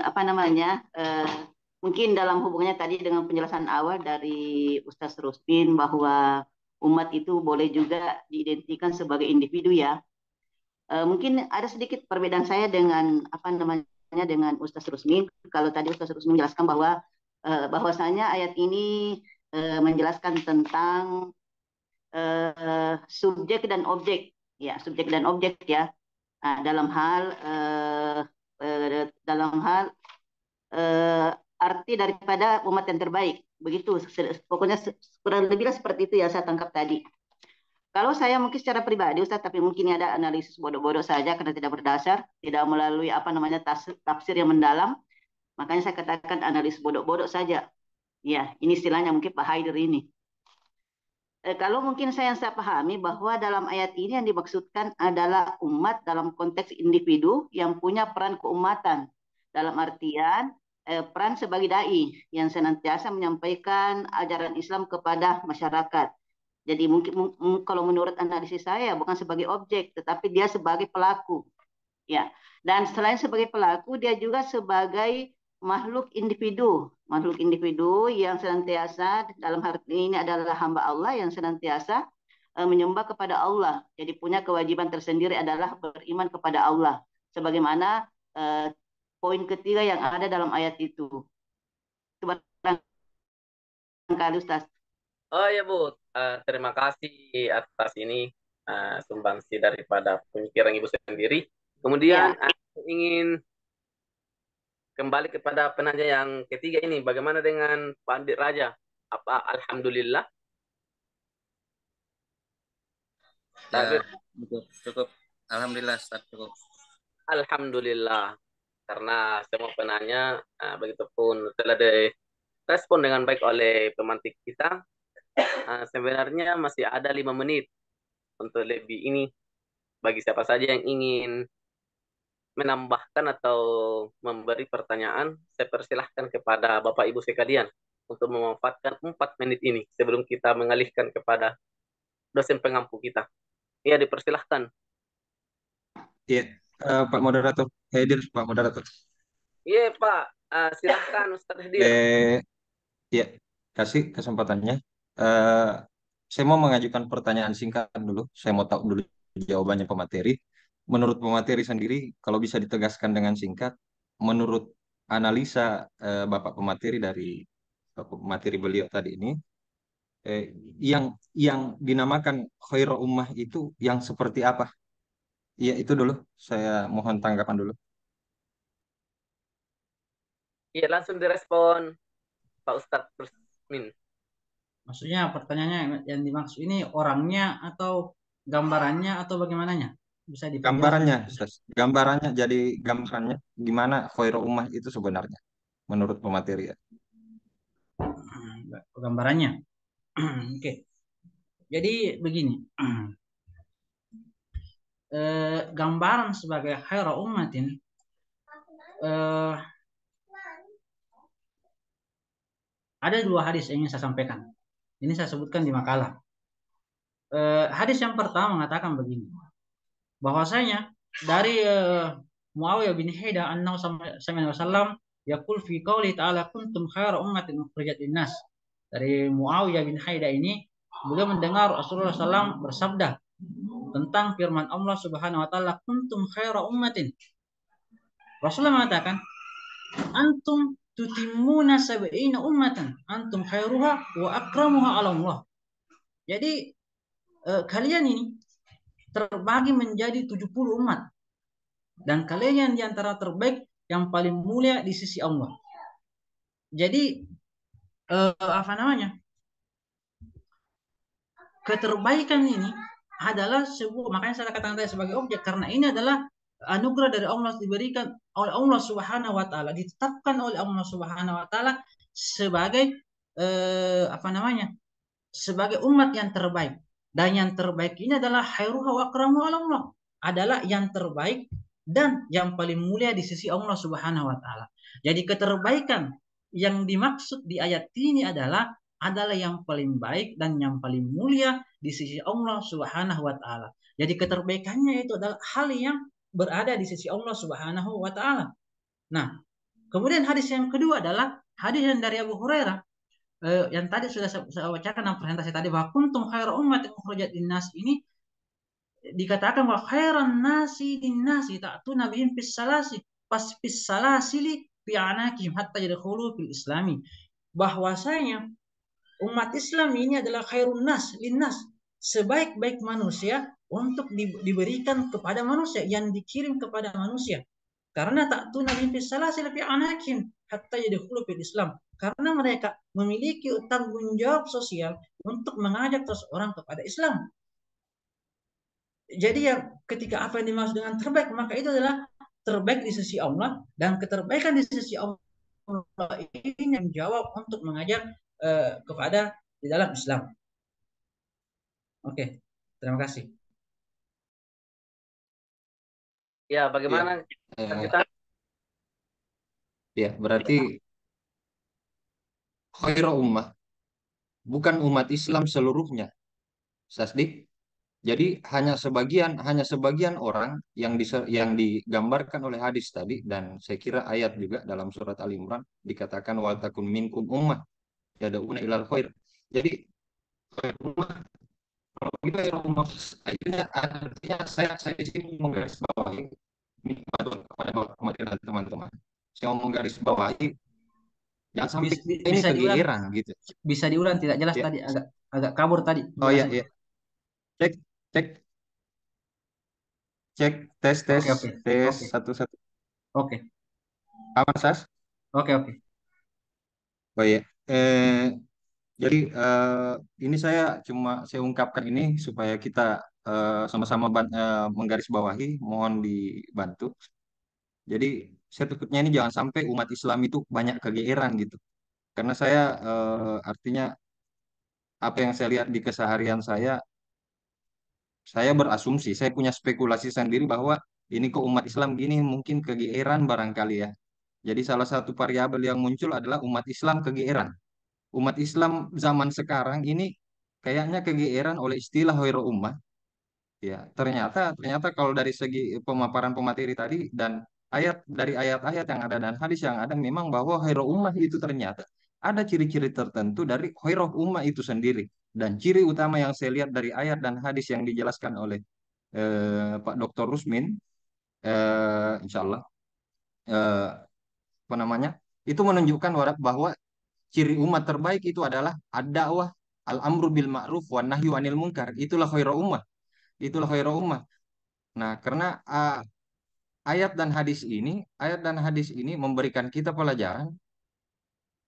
mungkin dalam hubungannya tadi dengan penjelasan awal dari Ustadz Rusdin bahwa umat itu boleh juga diidentikan sebagai individu ya. Mungkin ada sedikit perbedaan saya dengan apa namanya dengan Ustaz Rusmin. Kalau tadi Ustaz Rusmin menjelaskan bahwa bahwasanya ayat ini menjelaskan tentang subjek dan objek, ya subjek dan objek ya. Nah, dalam hal arti daripada umat yang terbaik, begitu. Pokoknya kurang lebih seperti itu ya saya tangkap tadi. Kalau saya mungkin secara pribadi Ustaz, tapi mungkin ada analisis bodoh-bodoh saja karena tidak berdasar, tidak melalui apa namanya tafsir yang mendalam. Makanya saya katakan analisis bodoh-bodoh saja. Ya, ini istilahnya mungkin Pak Haider ini. Kalau mungkin yang saya pahami bahwa dalam ayat ini yang dimaksudkan adalah umat dalam konteks individu yang punya peran keumatan. Dalam artian peran sebagai dai yang senantiasa menyampaikan ajaran Islam kepada masyarakat. Jadi mungkin kalau menurut analisis saya bukan sebagai objek, tetapi dia sebagai pelaku. Ya. Dan selain sebagai pelaku, dia juga sebagai makhluk individu yang senantiasa dalam hal ini adalah hamba Allah yang senantiasa menyembah kepada Allah. Jadi punya kewajiban tersendiri adalah beriman kepada Allah. Sebagaimana poin ketiga yang ada dalam ayat itu. Barangkali Ustaz. Oh ya Bu, terima kasih atas ini sumbangsi daripada pemikiran Ibu sendiri. Kemudian aku ingin kembali kepada penanya yang ketiga ini, bagaimana dengan Pandit Raja? Apa alhamdulillah? Ya, cukup. Alhamdulillah, Ustaz, cukup. Alhamdulillah, karena semua penanya begitupun telah direspon dengan baik oleh pemantik kita. Sebenarnya masih ada 5 menit untuk lebih ini. Bagi siapa saja yang ingin menambahkan atau memberi pertanyaan, saya persilahkan kepada Bapak Ibu sekalian untuk memanfaatkan 4 menit ini sebelum kita mengalihkan kepada dosen pengampu kita. Iya, dipersilahkan. Iya, Pak Moderator. Hadir, Pak Moderator. Iya, Pak. Silahkan Ustaz hadir. Iya, kasih kesempatannya. Saya mau mengajukan pertanyaan singkat dulu. Saya mau tahu dulu jawabannya pemateri. Menurut pemateri sendiri, kalau bisa ditegaskan dengan singkat, menurut analisa Bapak pemateri dari Bapak pemateri beliau tadi ini, yang dinamakan khairul ummah itu yang seperti apa? Iya, itu dulu. Saya mohon tanggapan dulu. Iya, langsung direspon Pak Ustadz Rusmin. Maksudnya pertanyaannya yang dimaksud ini orangnya atau gambarannya atau bagaimananya? Bisa gambarannya, Ustaz. Gambarannya, jadi gambarannya gimana khairul ummah itu sebenarnya menurut pemateri ya. Gambarannya. Oke. Jadi begini. Gambaran sebagai khairul ummatin ada 2 hadis yang ingin saya sampaikan. Ini saya sebutkan di makalah. Hadis yang pertama mengatakan begini, bahwasanya dari Muawiyah bin Haida annahu sallallahu alaihi wasallam yaqul fi qouli ta'ala kuntum khairu ummatin ukhrijat linnas. Dari Muawiyah bin Haida ini beliau mendengar Rasulullah SAW bersabda tentang firman Allah Subhanahu wa taala kuntum khairu ummatin. Rasulullah mengatakan antum tutimuna sab'ina ummatan antum khairuha wa akramuha 'ala Allah. Jadi kalian ini terbagi menjadi 70 umat dan kalian di antara terbaik yang paling mulia di sisi Allah. Jadi keterbaikan ini adalah sebuah, makanya saya katakan tadi sebagai objek, karena ini adalah anugerah dari Allah, diberikan oleh Allah Subhanahu wa taala, ditetapkan oleh Allah Subhanahu wa taala sebagai sebagai umat yang terbaik. Dan yang terbaik ini adalah khairuha wa akramu ala Allah, adalah yang terbaik dan yang paling mulia di sisi Allah Subhanahu wa taala. Jadi keterbaikan yang dimaksud di ayat ini adalah yang paling baik dan yang paling mulia di sisi Allah Subhanahu wa taala. Jadi keterbaikannya itu adalah hal yang berada di sisi Allah Subhanahu wa taala. Nah, kemudian hadis yang kedua adalah hadis yang dari Abu Hurairah yang tadi sudah saya bacakan dalam presentasi tadi, bahwa kuntum khairu ummatin ukhrijat linnas ini dikatakan bahwa khairan nasi linnasi ta'tuna bihim fis salasi fis salasili fi anakihim hatta yadkhulu fil islami. Bahwasanya umat Islam ini adalah khairun nas linnas, sebaik-baik manusia untuk diberikan kepada manusia, yang dikirim kepada manusia. Karena ta'tuna bihim fis salasil fi anakihim hatta yadkhulu fil Islam. Karena mereka memiliki tanggung jawab sosial untuk mengajak seseorang kepada Islam. Jadi ya, ketika apa yang dimaksud dengan terbaik, maka itu adalah terbaik di sisi Allah, dan keterbaikan di sisi Allah ini yang jawab untuk mengajak kepada di dalam Islam. Oke, terima kasih. Ya, bagaimana kita? Ya, berarti khairu ummah bukan umat Islam seluruhnya, Sasdik. Jadi hanya sebagian orang yang digambarkan oleh hadis tadi, dan saya kira ayat juga dalam surat Al Imran dikatakan wal takun minkum ummah yad'una ilal khair. Jadi khair ummah, kalau kita khair ummah artinya saya di sini menggarisbawahi ini kepada teman-teman. Saya mau menggarisbawahi jangan sampai ini kegeeran gitu. Bisa diulang, tidak jelas tadi, agak kabur tadi. Oh iya. Cek tes Oke. satu. Oke. Aman, Sas? Oke. Oh iya. Jadi ini saya ungkapkan ini supaya kita sama-sama menggarisbawahi, mohon dibantu. Jadi saya takutnya ini jangan sampai umat Islam itu banyak kegeeran gitu. Karena saya artinya apa yang saya lihat di keseharian saya berasumsi, saya punya spekulasi sendiri bahwa ini kok umat Islam gini, mungkin kegeeran barangkali ya. Jadi salah satu variabel yang muncul adalah umat Islam kegeeran. Umat Islam zaman sekarang ini kayaknya kegeeran oleh istilah khairu ummah. Ya, ternyata kalau dari segi pemaparan pemateri tadi dan ayat-ayat yang ada dan hadis yang ada, memang bahwa khairu ummah itu ternyata ada ciri-ciri tertentu dari khairu ummah itu sendiri. Dan ciri utama yang saya lihat dari ayat dan hadis yang dijelaskan oleh Pak Dr. Rusmin, insya Allah, apa namanya, itu menunjukkan bahwa ciri umat terbaik itu adalah ad-da'wah, al-amru bil ma'ruf wa nahyu anil munkar. Itulah khairu ummah. Itulah khairu ummah. Nah, karena ayat dan hadis ini memberikan kita pelajaran,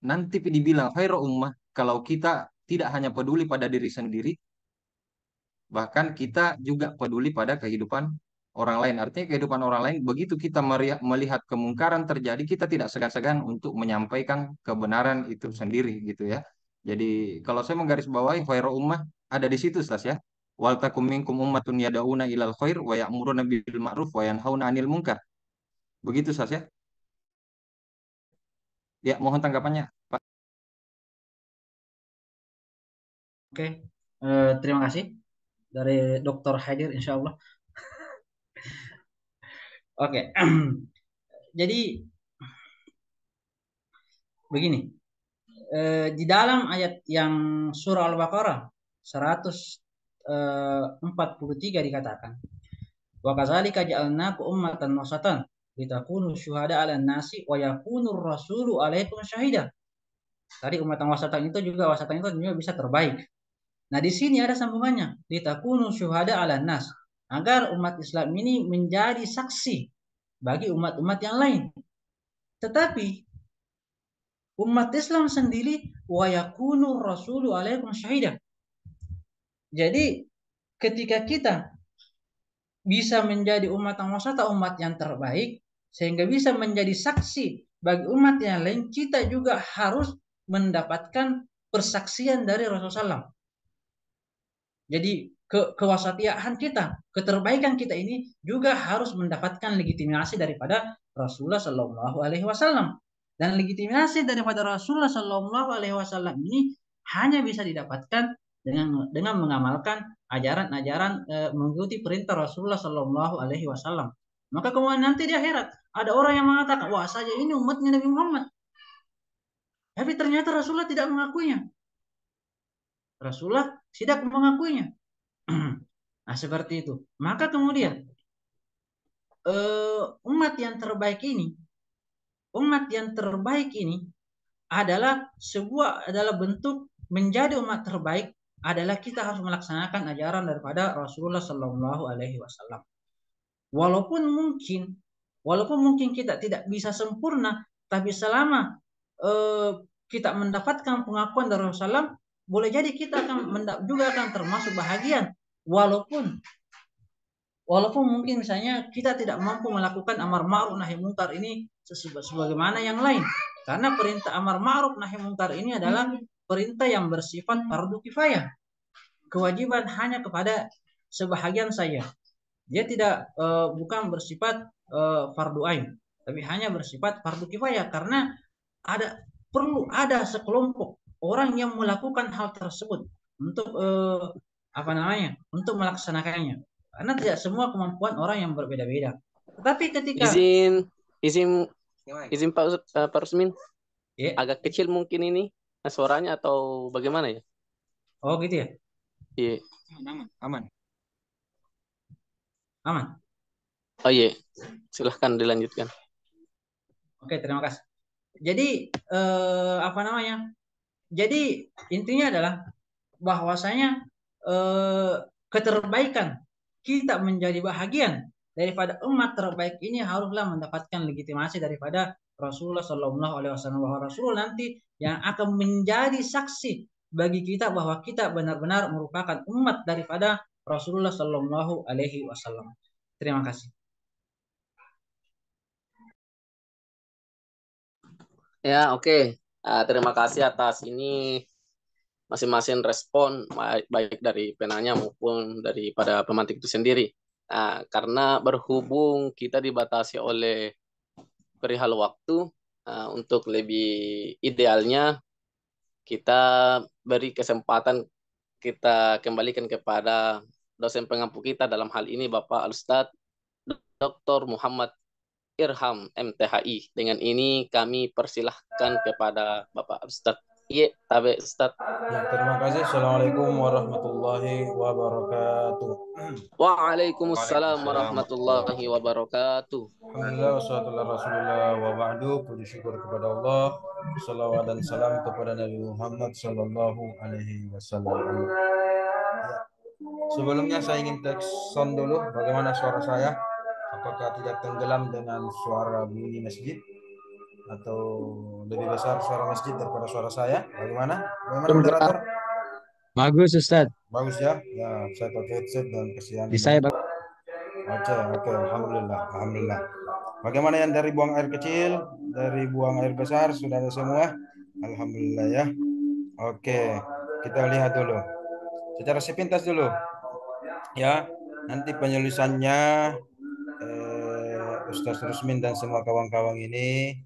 nanti dibilang khairu ummah kalau kita tidak hanya peduli pada diri sendiri, bahkan kita juga peduli pada kehidupan orang lain. Artinya kehidupan orang lain, begitu kita melihat kemungkaran terjadi, kita tidak segan-segan untuk menyampaikan kebenaran itu sendiri gitu ya. Jadi kalau saya menggarisbawahi khairu ummah ada di situ, Stas ya. Wal takum minkum ummatun yad'una ilal khair wa ya'muruna bil ma'ruf wa yanhauna 'anil munkar. Begitu, Stas ya. Ya, mohon tanggapannya, Pak. Oke. Terima kasih dari Dr. Haidir, insya Allah. Oke. Jadi begini, di dalam ayat yang surah Al-Baqarah 143 dikatakan, wa kadzalika ja'alnakum ummatan wasatan litakunu syuhada 'alan nasi wa yakunur rasulu 'alaikum syahida. Tadi ummatan wasatan itu juga bisa terbaik. Nah, di sini ada sambungannya, litakunu syuhada 'alan nas, agar umat Islam ini menjadi saksi bagi umat-umat yang lain. Tetapi umat Islam sendiri wa yakunu rasulu alaikum syahida. Jadi ketika kita bisa menjadi umat yang wasata, umat yang terbaik, sehingga bisa menjadi saksi bagi umat yang lain, kita juga harus mendapatkan persaksian dari Rasulullah SAW. Jadi kewasatiaan kita, keterbaikan kita ini juga harus mendapatkan legitimasi daripada Rasulullah SAW. Dan legitimasi daripada Rasulullah SAW ini hanya bisa didapatkan dengan mengamalkan ajaran-ajaran mengikuti perintah Rasulullah SAW. Maka kemudian nanti di akhirat ada orang yang mengatakan, wah saya ini umatnya Nabi Muhammad. Tapi ternyata Rasulullah tidak mengakuinya. Rasulullah tidak mengakuinya. Nah, seperti itu. Maka kemudian umat yang terbaik ini adalah bentuk menjadi umat terbaik adalah kita harus melaksanakan ajaran daripada Rasulullah Shallallahu Alaihi Wasallam. Walaupun mungkin kita tidak bisa sempurna, tapi selama kita mendapatkan pengakuan dari Rasulullah, boleh jadi kita juga akan termasuk bahagian. Walaupun mungkin misalnya kita tidak mampu melakukan amar ma'ruf nahi munkar ini sebagaimana yang lain. Karena perintah amar ma'ruf nahi munkar ini adalah perintah yang bersifat fardu kifayah. Kewajiban hanya kepada sebahagian saja. Dia tidak bukan bersifat fardu ain, tapi hanya bersifat fardu kifayah karena perlu ada sekelompok orang yang melakukan hal tersebut untuk untuk melaksanakannya. Karena tidak semua kemampuan orang yang berbeda-beda. Tetapi ketika izin Pak Rusmin, agak kecil mungkin ini suaranya atau bagaimana ya? Oh gitu ya? Iya. Aman. Oh iya, silahkan dilanjutkan. Oke, terima kasih. Jadi Jadi intinya adalah bahwasanya keterbaikan kita menjadi bahagian daripada umat terbaik ini haruslah mendapatkan legitimasi daripada Rasulullah Shallallahu Alaihi Wasallam, bahwa Rasulullah nanti yang akan menjadi saksi bagi kita bahwa kita benar-benar merupakan umat daripada Rasulullah Shallallahu Alaihi Wasallam. Terima kasih. Ya, oke. Terima kasih atas ini masing-masing respon baik dari penanya maupun daripada pemantik itu sendiri. Karena berhubung kita dibatasi oleh perihal waktu, untuk lebih idealnya kita beri kesempatan, kita kembalikan kepada dosen pengampu kita dalam hal ini Bapak Al-Ustadz Dr. Muhammad Irham MTHI. Dengan ini kami persilahkan kepada Bapak Ustadz. Iya, tabe Ustadz. Ya, terima kasih. Assalamualaikum warahmatullahi wabarakatuh. Waalaikumsalam warahmatullahi wabarakatuh. Alhamdulillah, wassalatu ala rasulillah wa ba'du. Puji syukur kepada Allah. Salawat dan salam kepada Nabi Muhammad sallallahu alaihi wasallam. Ya. Sebelumnya saya ingin tes sound dulu. Bagaimana suara saya? Apakah tidak tenggelam dengan suara bunyi masjid? Atau lebih besar suara masjid daripada suara saya? Bagaimana moderator? Bagus Ustadz. Bagus ya. Ya, saya pakai headset dan kesian. Di saya Oke, alhamdulillah. Bagaimana yang dari buang air kecil, dari buang air besar sudah ada semua? Alhamdulillah ya. Oke, kita lihat dulu. Secara sepintas dulu. Ya, nanti penulisannya Ustaz Rusmin dan semua kawan-kawan ini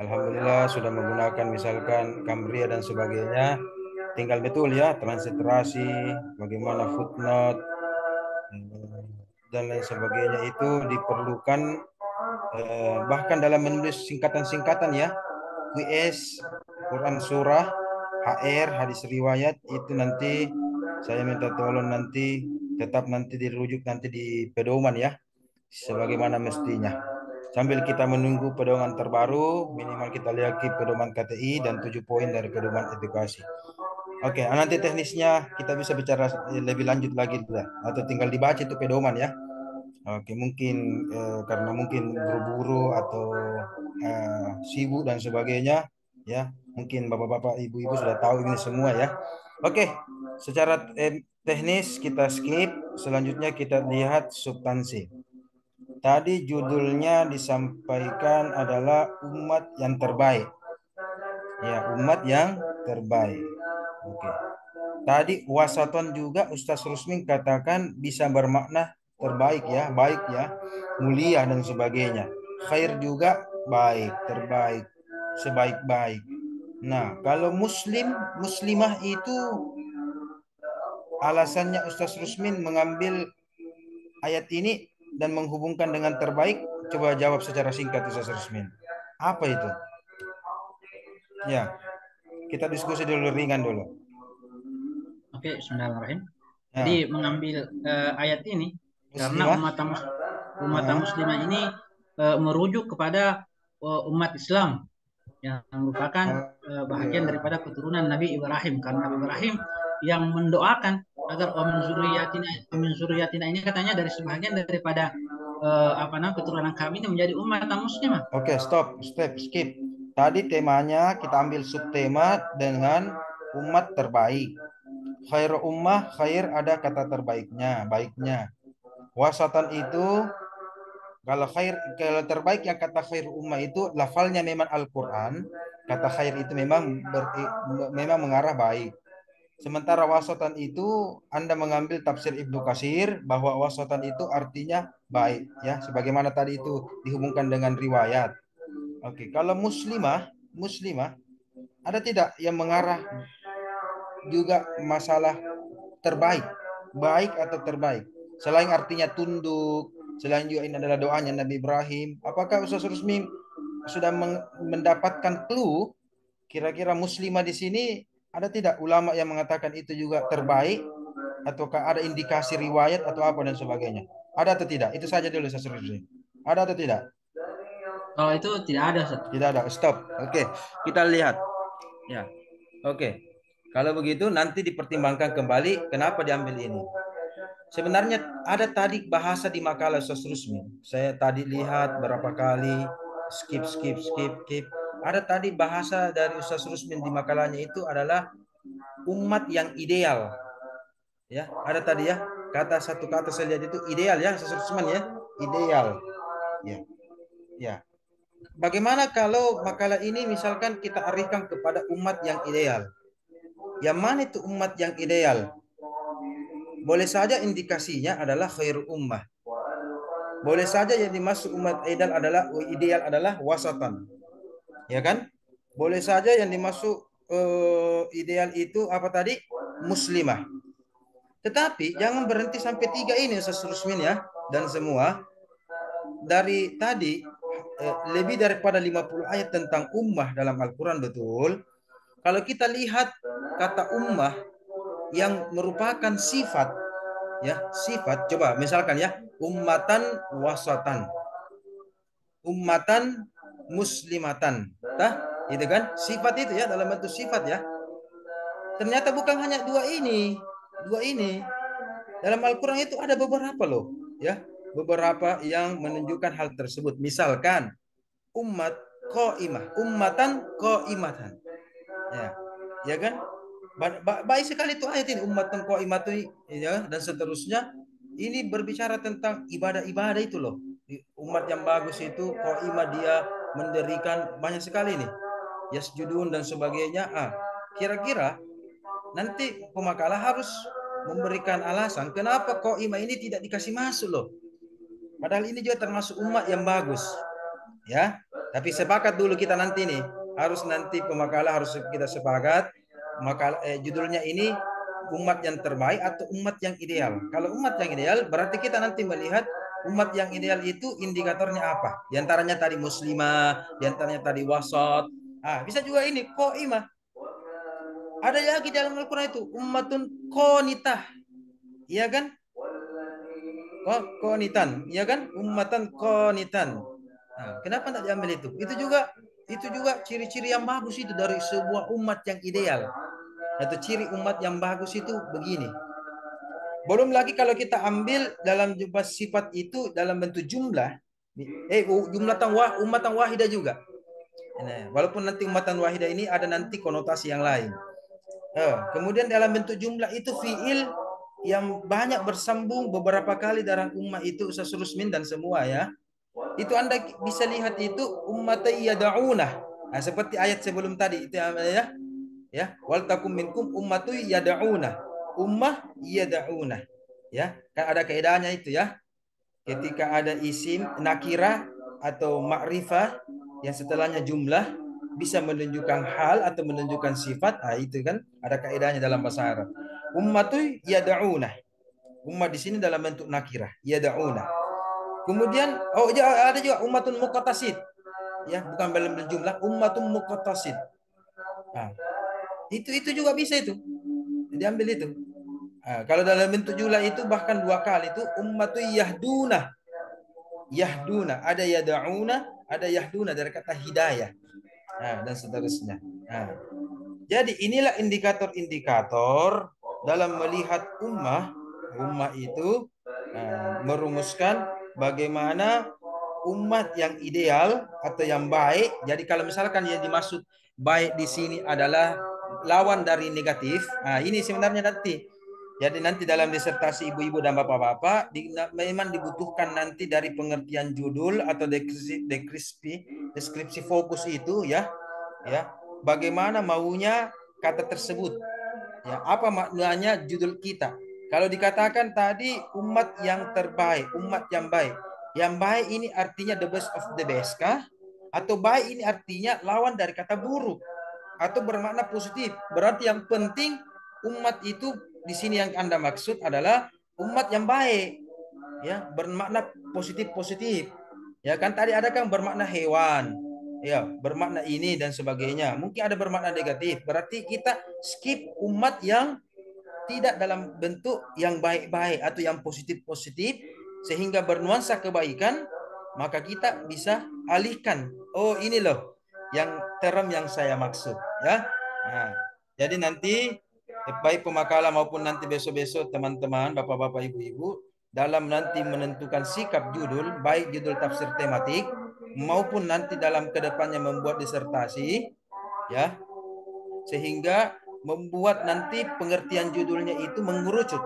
alhamdulillah sudah menggunakan misalkan Cambria dan sebagainya. Tinggal betul ya, transliterasi, bagaimana footnote, dan lain sebagainya itu diperlukan, bahkan dalam menulis singkatan-singkatan ya, QS, Quran surah, HR, hadis riwayat, itu nanti saya minta tolong nanti tetap nanti dirujuk nanti di pedoman ya, sebagaimana mestinya. Sambil kita menunggu pedoman terbaru, minimal kita lihat pedoman KTI dan 7 poin dari pedoman edukasi. Oke, nanti teknisnya kita bisa bicara lebih lanjut lagi lah, atau tinggal dibaca itu pedoman ya. Oke, mungkin karena mungkin buru-buru atau sibuk dan sebagainya ya. Mungkin bapak-bapak, ibu-ibu sudah tahu ini semua ya. Oke, secara teknis kita skip. Selanjutnya kita lihat substansi. Tadi judulnya disampaikan adalah umat yang terbaik. Ya, umat yang terbaik. Oke. Tadi wasaton juga Ustaz Rusmin katakan bisa bermakna terbaik ya, baik ya, mulia dan sebagainya. Khair juga baik, terbaik, sebaik-baik. Nah, kalau muslimah itu alasannya Ustaz Rusmin mengambil ayat ini dan menghubungkan dengan terbaik, coba jawab secara singkat Ustaz Rusmin. Apa itu? Ya. Kita diskusi dulu ringan dulu. Oke, bismillahirrahmanirrahim. Ya. Jadi mengambil ayat ini karena umat muslimah ini merujuk kepada umat Islam yang merupakan bahagian daripada keturunan Nabi Ibrahim, karena Nabi Ibrahim yang mendoakan agar min zuriyatina ini katanya dari sebahagian daripada keturunan kami ini menjadi umat muslimah. Oke, skip. Tadi temanya kita ambil subtema dengan umat terbaik. Khair ummah, khair ada kata terbaiknya, baiknya. Wasatan itu kalau terbaik yang kata khair ummah itu lafalnya memang Al-Qur'an, kata khair itu memang mengarah baik. Sementara wasatan itu Anda mengambil tafsir Ibnu Katsir bahwa wasatan itu artinya baik ya, sebagaimana tadi itu dihubungkan dengan riwayat. Oke, kalau muslimah ada tidak yang mengarah juga masalah terbaik, baik atau terbaik? Selain artinya tunduk, selain juga ini adalah doanya Nabi Ibrahim. Apakah Ustaz Rusmi sudah mendapatkan clue kira-kira muslimah di sini ada tidak ulama yang mengatakan itu juga terbaik, ataukah ada indikasi riwayat atau apa dan sebagainya? Ada atau tidak? Itu saja dulu Ustaz Rusmi. Ada atau tidak? Kalau itu tidak ada, Ustaz. Tidak ada. Stop. Oke, kita lihat. Ya. Oke. Kalau begitu nanti dipertimbangkan kembali kenapa diambil ini. Sebenarnya ada tadi bahasa di makalah Ustaz Rusmi. Saya tadi lihat berapa kali skip. Ada tadi bahasa dari Ustaz Rusmi di makalahnya itu adalah umat yang ideal. Ya, ada tadi ya. Satu kata saya lihat itu ideal ya, Ustaz Rusmi ya. Ideal. Ya. Ya. Bagaimana kalau makalah ini misalkan kita arahkan kepada umat yang ideal? Yang mana itu umat yang ideal? Boleh saja indikasinya adalah khair ummah. Boleh saja yang dimaksud umat ideal adalah wasatan. Ya kan? Boleh saja yang dimaksud ideal itu apa tadi? Muslimah. Tetapi jangan berhenti sampai 3 ini Ustaz Rusmin ya. Dan semua dari tadi lebih daripada 50 ayat tentang ummah dalam Al-Quran, betul. Kalau kita lihat kata ummah yang merupakan sifat, coba misalkan ya, ummatan wasatan, ummatan muslimatan, itu kan sifat itu ya, dalam bentuk sifat ya. Ternyata bukan hanya dua ini dalam Al-Quran itu ada beberapa loh ya, beberapa yang menunjukkan hal tersebut. Misalkan ummat qaimah, ummatan qaimatan. Ya kan? Baik sekali itu ayat ini, ummatan qaimatan ya, dan seterusnya. Ini berbicara tentang ibadah-ibadah itu loh. Umat yang bagus itu qaimah, dia mendirikan banyak sekali nih. Yasjudun dan sebagainya. Kira-kira nanti pemakalah harus memberikan alasan kenapa qaimah ini tidak dikasih masuk loh. Padahal ini juga termasuk umat yang bagus. Ya, tapi sepakat dulu kita nanti nih, harus nanti pemakalah harus kita sepakat makalah judulnya ini umat yang terbaik atau umat yang ideal. Kalau umat yang ideal berarti kita nanti melihat umat yang ideal itu indikatornya apa? Di antaranya tadi muslimah, di antaranya tadi wasat. Bisa juga ini qaimah. Ada lagi dalam Al-Quran itu ummatun qanitah. Iya kan? Qanitan, iya kan? Ummatan qanitan. Kenapa tidak diambil itu? Itu juga ciri-ciri yang bagus itu dari sebuah umat yang ideal. Atau ciri umat yang bagus itu begini. Belum lagi kalau kita ambil dalam sifat itu dalam bentuk jumlah, ummatan wahidah juga. Nah, walaupun nanti ummatan wahidah ini ada nanti konotasi yang lain. Kemudian dalam bentuk jumlah itu fiil yang banyak bersambung beberapa kali dalam ummah itu Ustaz Rusmin dan semua ya. Itu Anda bisa lihat itu ummati yad'unah. Seperti ayat sebelum tadi itu ya. Ya, wal takum minkum ummatu yad'unah. Ummah yad'unah. Ya, kan ada kaidahnya itu ya. Ketika ada isim nakirah atau ma'rifah yang setelahnya jumlah bisa menunjukkan hal atau menunjukkan sifat, itu kan ada kaidahnya dalam bahasa Arab. Ummatu yad'unah. Ummah di sini dalam bentuk nakirah, yad'unah. Kemudian ada juga ummatun muqtasid. Ya, bukan dalam jumlah, ummatun muqtasid. Itu juga bisa itu. Diambil itu. Nah, kalau dalam bentuk jumlah itu bahkan 2 kali itu ummatu yahduna. Yahduna, ada yad'una, ada yahduna dari kata hidayah. Nah, dan seterusnya. Nah, jadi inilah indikator-indikator dalam melihat ummah itu merumuskan bagaimana umat yang ideal atau yang baik. Jadi kalau misalkan yang dimaksud baik di sini adalah lawan dari negatif, nah ini sebenarnya nanti. Jadi nanti dalam disertasi ibu-ibu dan bapak-bapak memang dibutuhkan nanti dari pengertian judul atau deskripsi fokus itu ya, bagaimana maunya kata tersebut, ya apa maknanya judul kita. Kalau dikatakan tadi umat yang terbaik, umat yang baik. Yang baik ini artinya the best of the best kah? Atau baik ini artinya lawan dari kata buruk? Atau bermakna positif? Berarti yang penting umat itu di sini yang Anda maksud adalah umat yang baik. Ya, bermakna positif-positif. Ya kan tadi ada kan bermakna hewan. Ya, bermakna ini dan sebagainya. Mungkin ada bermakna negatif. Berarti kita skip umat yang tidak dalam bentuk yang baik-baik atau yang positif-positif sehingga bernuansa kebaikan, maka kita bisa alihkan. Oh, ini loh yang term yang saya maksud, ya. Nah, jadi nanti baik pemakalan maupun nanti besok-besok teman-teman, bapak-bapak, ibu-ibu dalam nanti menentukan sikap judul, baik judul tafsir tematik maupun nanti dalam kedepannya membuat disertasi, ya, sehingga membuat nanti pengertian judulnya itu mengerucut.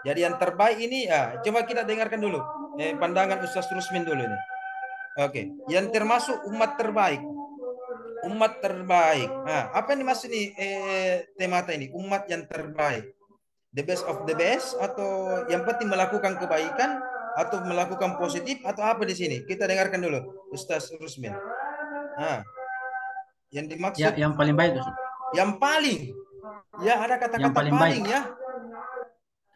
Jadi yang terbaik ini, ya, coba kita dengarkan dulu pandangan Ustaz Rusmin dulu nih. Oke, yang termasuk umat terbaik. Umat terbaik. Nah, apa yang dimaksud nih temata ini? Umat yang terbaik. The best of the best atau yang penting melakukan kebaikan atau melakukan positif atau apa di sini? Kita dengarkan dulu Ustaz Rusmin. Nah, yang dimaksud Ya, yang paling baik Ustaz. Yang paling. Ya, ada kata-kata paling ya.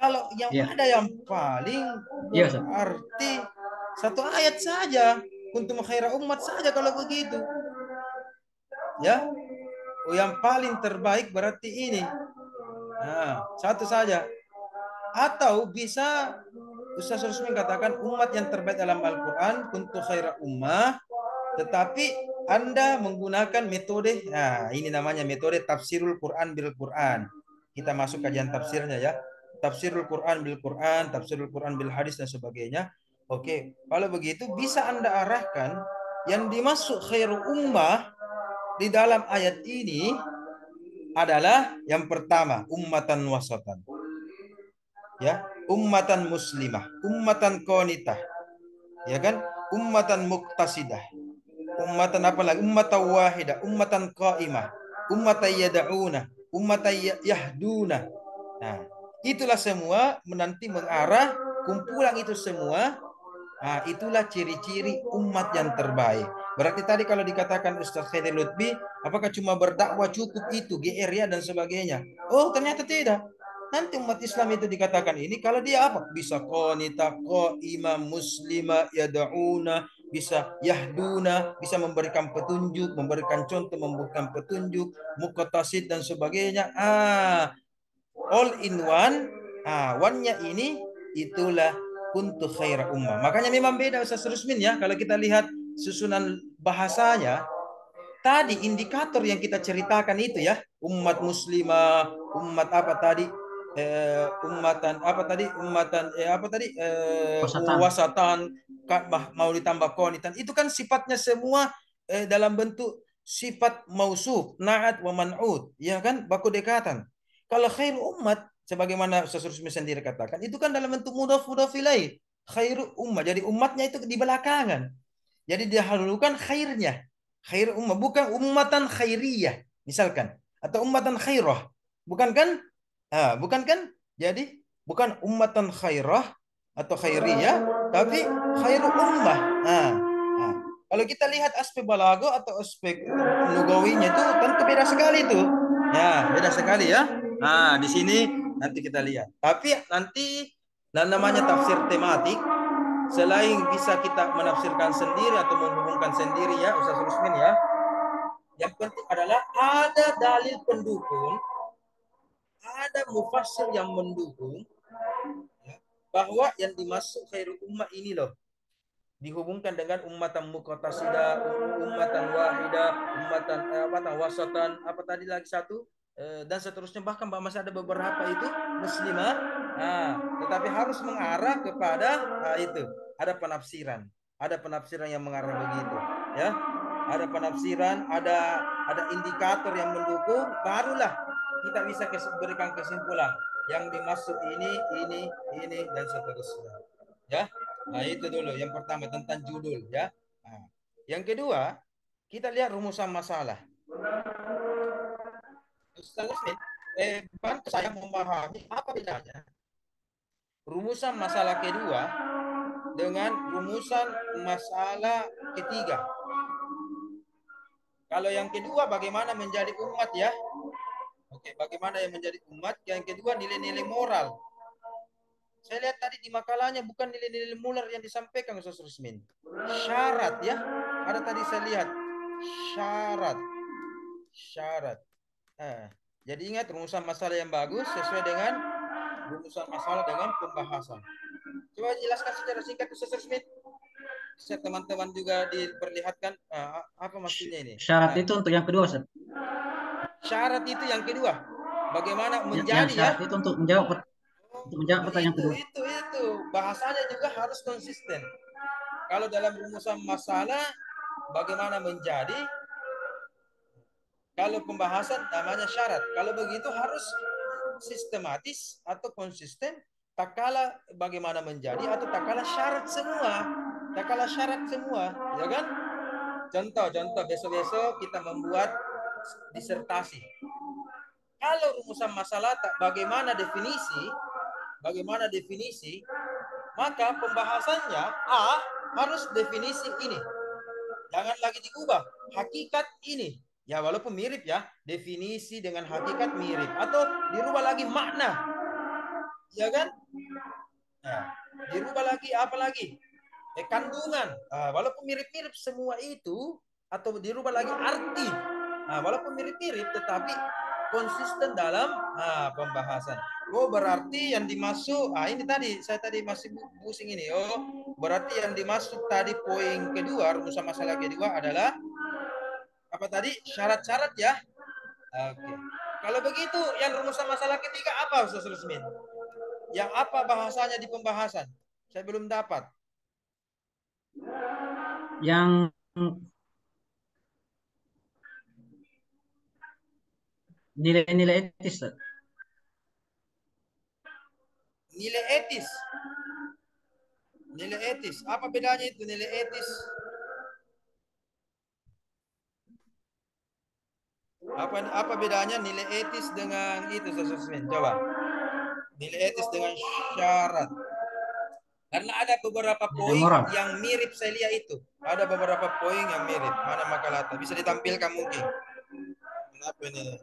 Kalau yang ada yang paling berarti satu ayat saja. Kuntum khaira umat saja kalau begitu. Ya. Oh, yang paling terbaik berarti ini. Nah, satu saja. Atau bisa Ustaz Rusmin katakan umat yang terbaik dalam Al-Quran, kuntum khaira ummah, tetapi Anda menggunakan metode, nah ini namanya metode tafsirul Quran bil Quran. Kita masuk kajian tafsirnya ya. Tafsirul Quran bil Quran, tafsirul Quran bil hadis dan sebagainya. Oke, kalau begitu bisa Anda arahkan yang dimaksud khairu ummah di dalam ayat ini adalah yang pertama ummatan wasatan. Ya, ummatan muslimah, ummatan qanitah. Ya kan? Ummatan muqtasidah. Ummatan apa lagi? Ummatan wahidah, ummatan qaimah, ummatan yad'una, ummatan yahduna. Nah, itulah semua nanti mengarah kumpulan itu semua. Nah, itulah ciri-ciri umat yang terbaik. Berarti tadi kalau dikatakan Ustaz Khairul Lutfi, apakah cuma berdakwah cukup itu, GR ya dan sebagainya? Oh, ternyata tidak. Nanti umat Islam itu dikatakan ini kalau dia apa? Bisa qanita, qaimah, muslimah, yad'una, bisa yahduna, bisa memberikan petunjuk, memberikan contoh, memberikan petunjuk, muqtasid dan sebagainya. All in one. One-nya ini itulah kuntu khaira ummah. Makanya memang beda Ustaz Rusmin ya kalau kita lihat susunan bahasanya. Tadi indikator yang kita ceritakan itu ya, umat muslimah, umat apa tadi? Ummatan apa tadi? Ummatan apa tadi? Wasatan, mau ditambah qanitan. Itu kan sifatnya semua dalam bentuk sifat mausuf, na'at wa man'ud, ya kan? Baku dekatan. Kalau khairu umat sebagaimana Ustaz Rusmi sendiri katakan, itu kan dalam bentuk mudhaf ilaih. Khairu ummah. Jadi umatnya itu di belakangan. Jadi didahulukan khairnya. Khair ummah, bukan ummatan khairiyah misalkan, atau ummatan khairah, bukan kan? Bukan kan? Jadi bukan ummatan khairah atau khairiyah, tapi khairu ummah. Kalau kita lihat aspek balago atau aspek lugawinya itu tentu beda sekali itu. Ya, beda sekali ya. Di sini nanti kita lihat. Tapi nanti namanya tafsir tematik, selain bisa kita menafsirkan sendiri atau menghubungkan sendiri ya Ustaz Rusmin ya, yang penting adalah ada dalil pendukung ada mufassir yang mendukung ya, bahwa yang dimaksud khairul ummah ini loh dihubungkan dengan ummatan muqtasida, ummatan wahida, ummatan wasatan, apa tadi lagi satu dan seterusnya, bahkan masih ada beberapa itu muslimah. Nah, tetapi harus mengarah kepada itu ada penafsiran yang mengarah begitu ya, ada penafsiran, ada indikator yang mendukung, barulah kita bisa berikan kesimpulan yang dimaksud ini dan seterusnya ya. Nah, itu dulu yang pertama tentang judul ya. Nah, yang kedua, kita lihat rumusan masalah. Bantu saya memahami apa bedanya rumusan masalah kedua dengan rumusan masalah ketiga. Kalau yang kedua bagaimana menjadi umat ya. Oke, bagaimana yang menjadi umat. Yang kedua nilai-nilai moral. Saya lihat tadi di makalahnya bukan nilai-nilai moral yang disampaikan Ustaz Rusmin. Syarat ya. Ada tadi saya lihat. Syarat. Jadi ingat rumusan masalah yang bagus sesuai dengan rumusan masalah dengan pembahasan. Coba jelaskan secara singkat Ustaz Rusmin. Saya teman-teman juga diperlihatkan apa maksudnya ini. Syarat itu untuk yang kedua, Ustaz. Syarat itu yang kedua. Bagaimana menjadi yang syarat itu untuk menjawab pertanyaan kedua. Itu bahasanya juga harus konsisten. Kalau dalam rumusan masalah bagaimana menjadi, kalau pembahasan namanya syarat. Kalau begitu harus sistematis atau konsisten, tak kala bagaimana menjadi atau tak kala syarat semua, ya kan? Contoh besok-besok kita membuat disertasi. Kalau rumusan masalah bagaimana definisi, maka pembahasannya harus definisi ini. Jangan lagi diubah. Hakikat ini. Ya walaupun mirip ya. Definisi dengan hakikat mirip. Atau dirubah lagi makna. Ya kan? Nah, dirubah lagi apa lagi? Kandungan. Walaupun mirip-mirip semua itu. Atau dirubah lagi arti. Walaupun mirip-mirip tetapi konsisten dalam pembahasan. Berarti yang dimaksud ini tadi saya masih pusing ini. Berarti yang dimaksud tadi poin kedua, rumusan masalah kedua adalah apa tadi? Syarat-syarat ya. Oke. Kalau begitu yang rumusan masalah ketiga apa Ustaz Rusmin? Yang apa bahasanya di pembahasan? Saya belum dapat. Yang nilai-nilai etis, Ustaz. Nilai etis. Apa bedanya itu nilai etis? Apa bedanya nilai etis dengan itu, Susmin? Coba. Nilai etis dengan syarat. Karena ada beberapa poin yang mirip saya lihat itu. Ada beberapa poin yang mirip. Mana makalata? Bisa ditampilkan mungkin. Kenapa ini?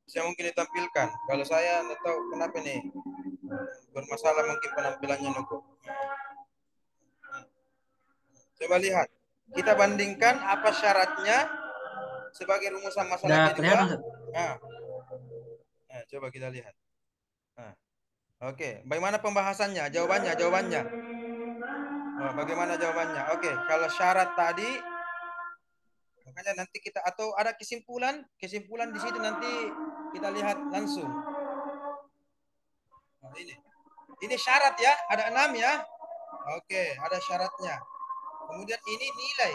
Bisa mungkin ditampilkan. Kalau saya tidak tahu kenapa nih bermasalah mungkin penampilannya Nuko. Coba lihat. Kita bandingkan apa syaratnya sebagai rumusan masalah kedua. Coba kita lihat. Oke, bagaimana pembahasannya? Jawabannya. Bagaimana jawabannya? Oke, kalau syarat tadi, makanya nanti kita atau ada kesimpulan di situ nanti kita lihat langsung. Ini syarat ya, ada 6 ya. Oke, ada syaratnya. Kemudian ini nilai.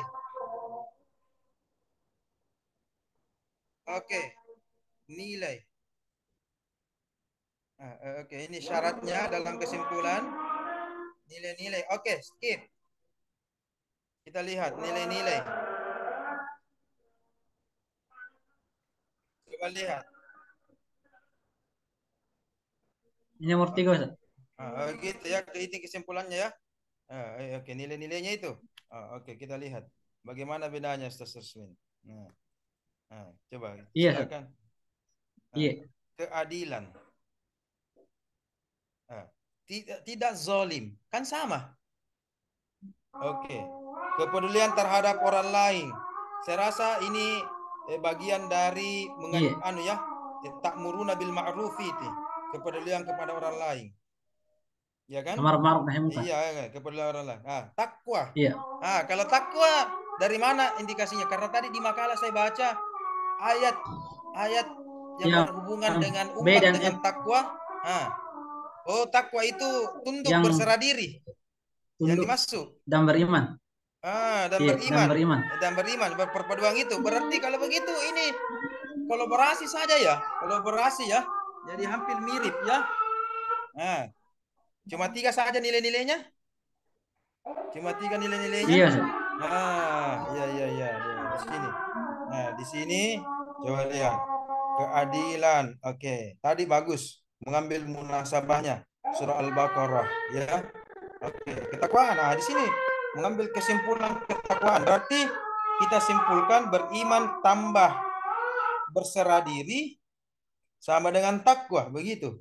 Oke, nilai. Oke, ini syaratnya dalam kesimpulan. Nilai-nilai. Oke, skip. Kita lihat nilai-nilai. Coba lihat. Ini nomor 3, Ustaz. Gitu ya, ini kesimpulannya ya. Oke, nilai-nilainya itu. Oke, kita lihat. Bagaimana bedanya, Ustaz Rusmin? Coba. Iya, silakan. Iya. Keadilan. Nah, tidak zolim, kan sama. Oke. Kepedulian terhadap orang lain. Saya rasa ini bagian dari Iya. ta'muruna bil ma'ruf itu. Kepedulian kepada orang lain. Ya kan? Amar ma'ruf nahi munkar. Iya, kepedulian orang lain. Takwa. Iya. Kalau takwa dari mana indikasinya? Karena tadi di makalah saya baca ayat yang berhubungan dengan umat dengan takwa. Takwa itu tunduk yang berserah diri. Yang tunduk dimaksud. dan beriman. Dan Iya, beriman. Dan beriman. Perpaduan itu. Berarti kalau begitu ini kolaborasi saja ya. Kolaborasi ya. Jadi hampir mirip ya. Cuma 3 saja nilai-nilainya. Cuma 3 nilai-nilainya. Iya. Iya. Di sini. Di sini coba lihat. Keadilan. Oke. Tadi bagus. Mengambil munasabahnya. Surah Al-Baqarah. Ya. Oke. Ketakwaan. Di sini. Mengambil kesimpulan ketakwaan. Berarti kita simpulkan beriman tambah berserah diri sama dengan takwa. Begitu.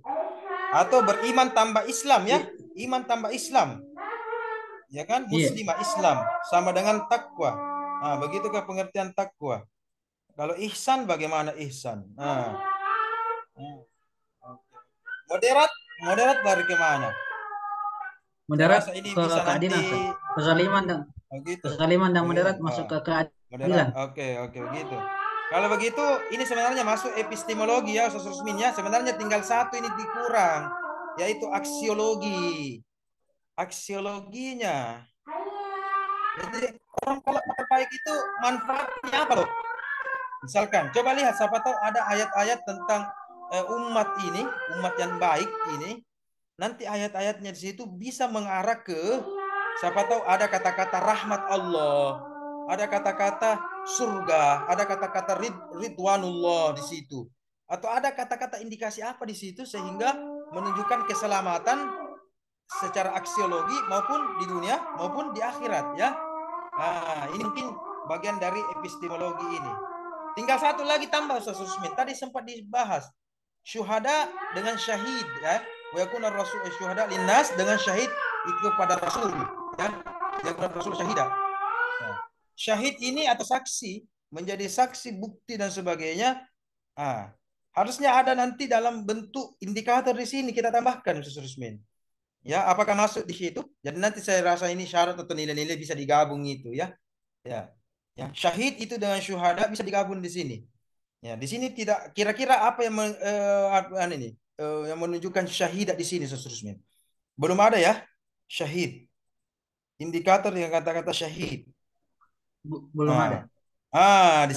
Atau beriman tambah Islam ya. Iman tambah Islam. Ya kan? Muslimah Islam. Sama dengan takwa. Begitukah pengertian takwa? Kalau ihsan bagaimana ihsan? Moderat dari kemana? Moderat ini ke bisa keadilan. nanti Kezaliman dan moderat masuk ke keadilan. Oke, begitu. Kalau begitu ini sebenarnya masuk epistemologi ya, Ustaz Rusmin ya. Sebenarnya tinggal satu ini dikurang, yaitu aksiologi. Aksiologinya. Jadi orang kalau terbaik itu manfaatnya apa loh? Misalkan, coba lihat siapa tahu ada ayat-ayat tentang umat yang baik ini. Nanti ayat-ayatnya di situ bisa mengarah ke siapa tahu ada kata-kata rahmat Allah, ada kata-kata surga, ada kata-kata ridwanullah di situ. Atau ada kata-kata indikasi apa di situ sehingga menunjukkan keselamatan secara aksiologi maupun di dunia maupun di akhirat ya. Ini mungkin bagian dari epistemologi ini. Tinggal satu lagi tambah Ustaz Rusmin. Tadi sempat dibahas. Syuhada dengan syahid ya. Wa yakuna rasul syuhada linnas dengan syahid itu pada rasul ya. Yakuna rasul syahida. Syahid ini atau saksi menjadi saksi bukti dan sebagainya. Harusnya ada nanti dalam bentuk indikator di sini kita tambahkan Ustaz Rusmin. Ya, apakah masuk di situ? Jadi nanti saya rasa ini syarat atau nilai-nilai bisa digabung itu ya. Ya. Syahid itu dengan syuhada bisa digabung di sini. Ya, di sini tidak kira-kira apa yang yang menunjukkan syahidat di sini Ustaz Rusmin. Belum ada ya syahid. Indikator yang kata-kata syahid. Belum ada. Di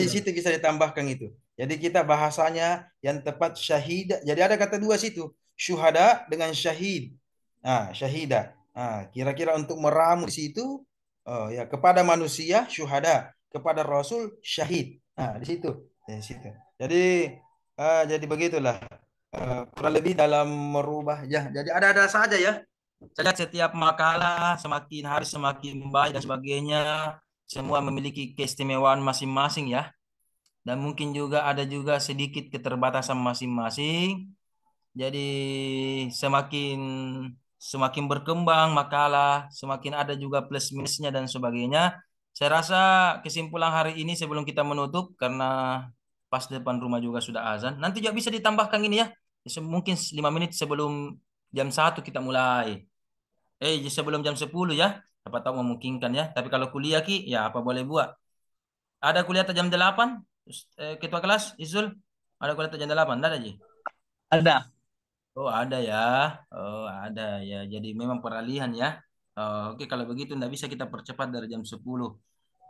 situ bisa ditambahkan itu. Jadi kita bahasanya yang tepat syahid. Jadi ada kata dua situ, syuhada dengan syahid. Syahidah. Kira-kira untuk meramu di situ ya kepada manusia syuhada, kepada rasul syahid. Di situ. Jadi begitulah. Kurang lebih dalam merubah ya. Jadi ada saja ya. Saya lihat setiap makalah semakin hari semakin baik dan sebagainya. Semua memiliki keistimewaan masing-masing ya. Dan mungkin juga ada juga sedikit keterbatasan masing-masing. Jadi semakin berkembang makalah, semakin ada juga plus minusnya dan sebagainya. Saya rasa kesimpulan hari ini sebelum kita menutup karena pas depan rumah juga sudah azan. Nanti juga bisa ditambahkan ini ya. Mungkin 5 menit sebelum jam 1 kita mulai. Sebelum jam 10 ya. Apa tahu memungkinkan ya. Tapi kalau kuliah Ki, ya apa boleh buat. Ada kuliah jam 8? Ketua kelas, Izul? Ada kuliah jam 8? Ada Ji? Ada. Oh ada ya. Ada ya. Jadi memang peralihan ya. Oke, kalau begitu tidak bisa kita percepat dari jam 10.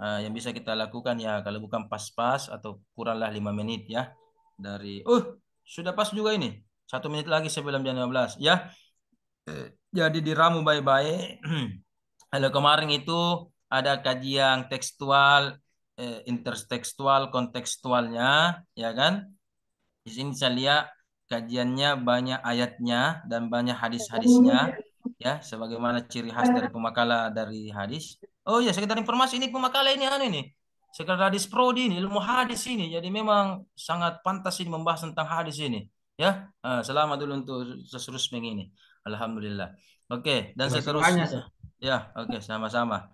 Yang bisa kita lakukan ya kalau bukan pas-pas atau kuranglah 5 menit ya. Sudah pas juga ini. 1 menit lagi sebelum jam 15 ya. Jadi diramu baik-baik. Kalau kemarin itu ada kajian tekstual, intertekstual, kontekstualnya, ya kan? Di sini saya lihat kajiannya banyak ayatnya dan banyak hadis-hadisnya, ya, sebagaimana ciri khas dari pemakalah dari hadis. Oh ya, sekedar informasi ini pemakalah ini sekedar hadis prodi ini, ilmu hadis ini. Jadi memang sangat pantas ini membahas tentang hadis ini. Ya, selamat dulu untuk seterusnya ini. Alhamdulillah. Oke, dan Terima kasih banyak. seterusnya. Ya, oke, sama-sama.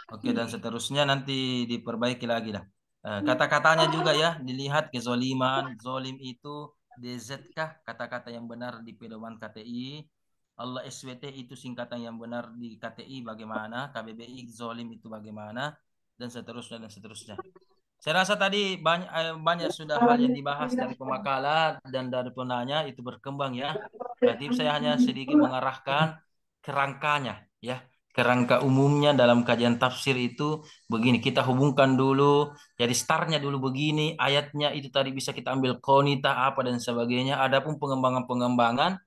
Oke, dan seterusnya nanti diperbaiki lagi dah. Kata-katanya juga ya, dilihat kezoliman, zolim itu DZ kah kata-kata yang benar di pedoman KTI. Allah SWT itu singkatan yang benar di KTI bagaimana, KBBI zolim itu bagaimana, dan seterusnya dan seterusnya. Saya rasa tadi banyak sudah hal yang dibahas dari pemakalan dan dari penanya itu berkembang ya. Berarti saya hanya sedikit mengarahkan kerangkanya ya. Kerangka umumnya dalam kajian tafsir itu begini, kita hubungkan dulu, jadi startnya dulu begini, ayatnya itu tadi bisa kita ambil konita apa dan sebagainya. Adapun pengembangan-pengembangan,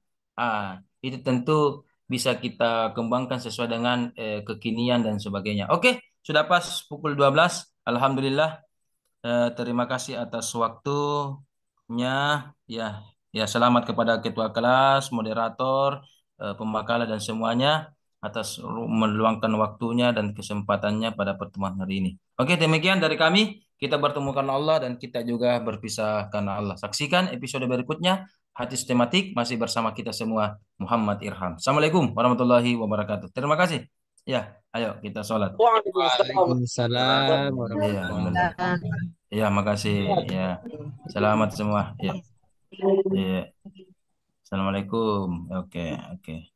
itu tentu bisa kita kembangkan sesuai dengan kekinian dan sebagainya. Oke, sudah pas pukul 12. Alhamdulillah. Terima kasih atas waktunya. Ya, ya selamat kepada ketua kelas, moderator, pembakala dan semuanya atas meluangkan waktunya dan kesempatannya pada pertemuan hari ini. Oke, demikian dari kami. Kita bertemu karena Allah dan kita juga berpisah karena Allah. Saksikan episode berikutnya. Hadis tematik masih bersama kita semua. Muhammad Irham. Assalamualaikum warahmatullahi wabarakatuh. Terima kasih. Ya, ayo kita sholat. Waalaikumsalam Iya, warahmatullahi iya, makasih. Ya, selamat semua. Ya, iya. Assalamualaikum. Oke, oke.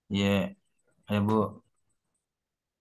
Iya, ayo Bu.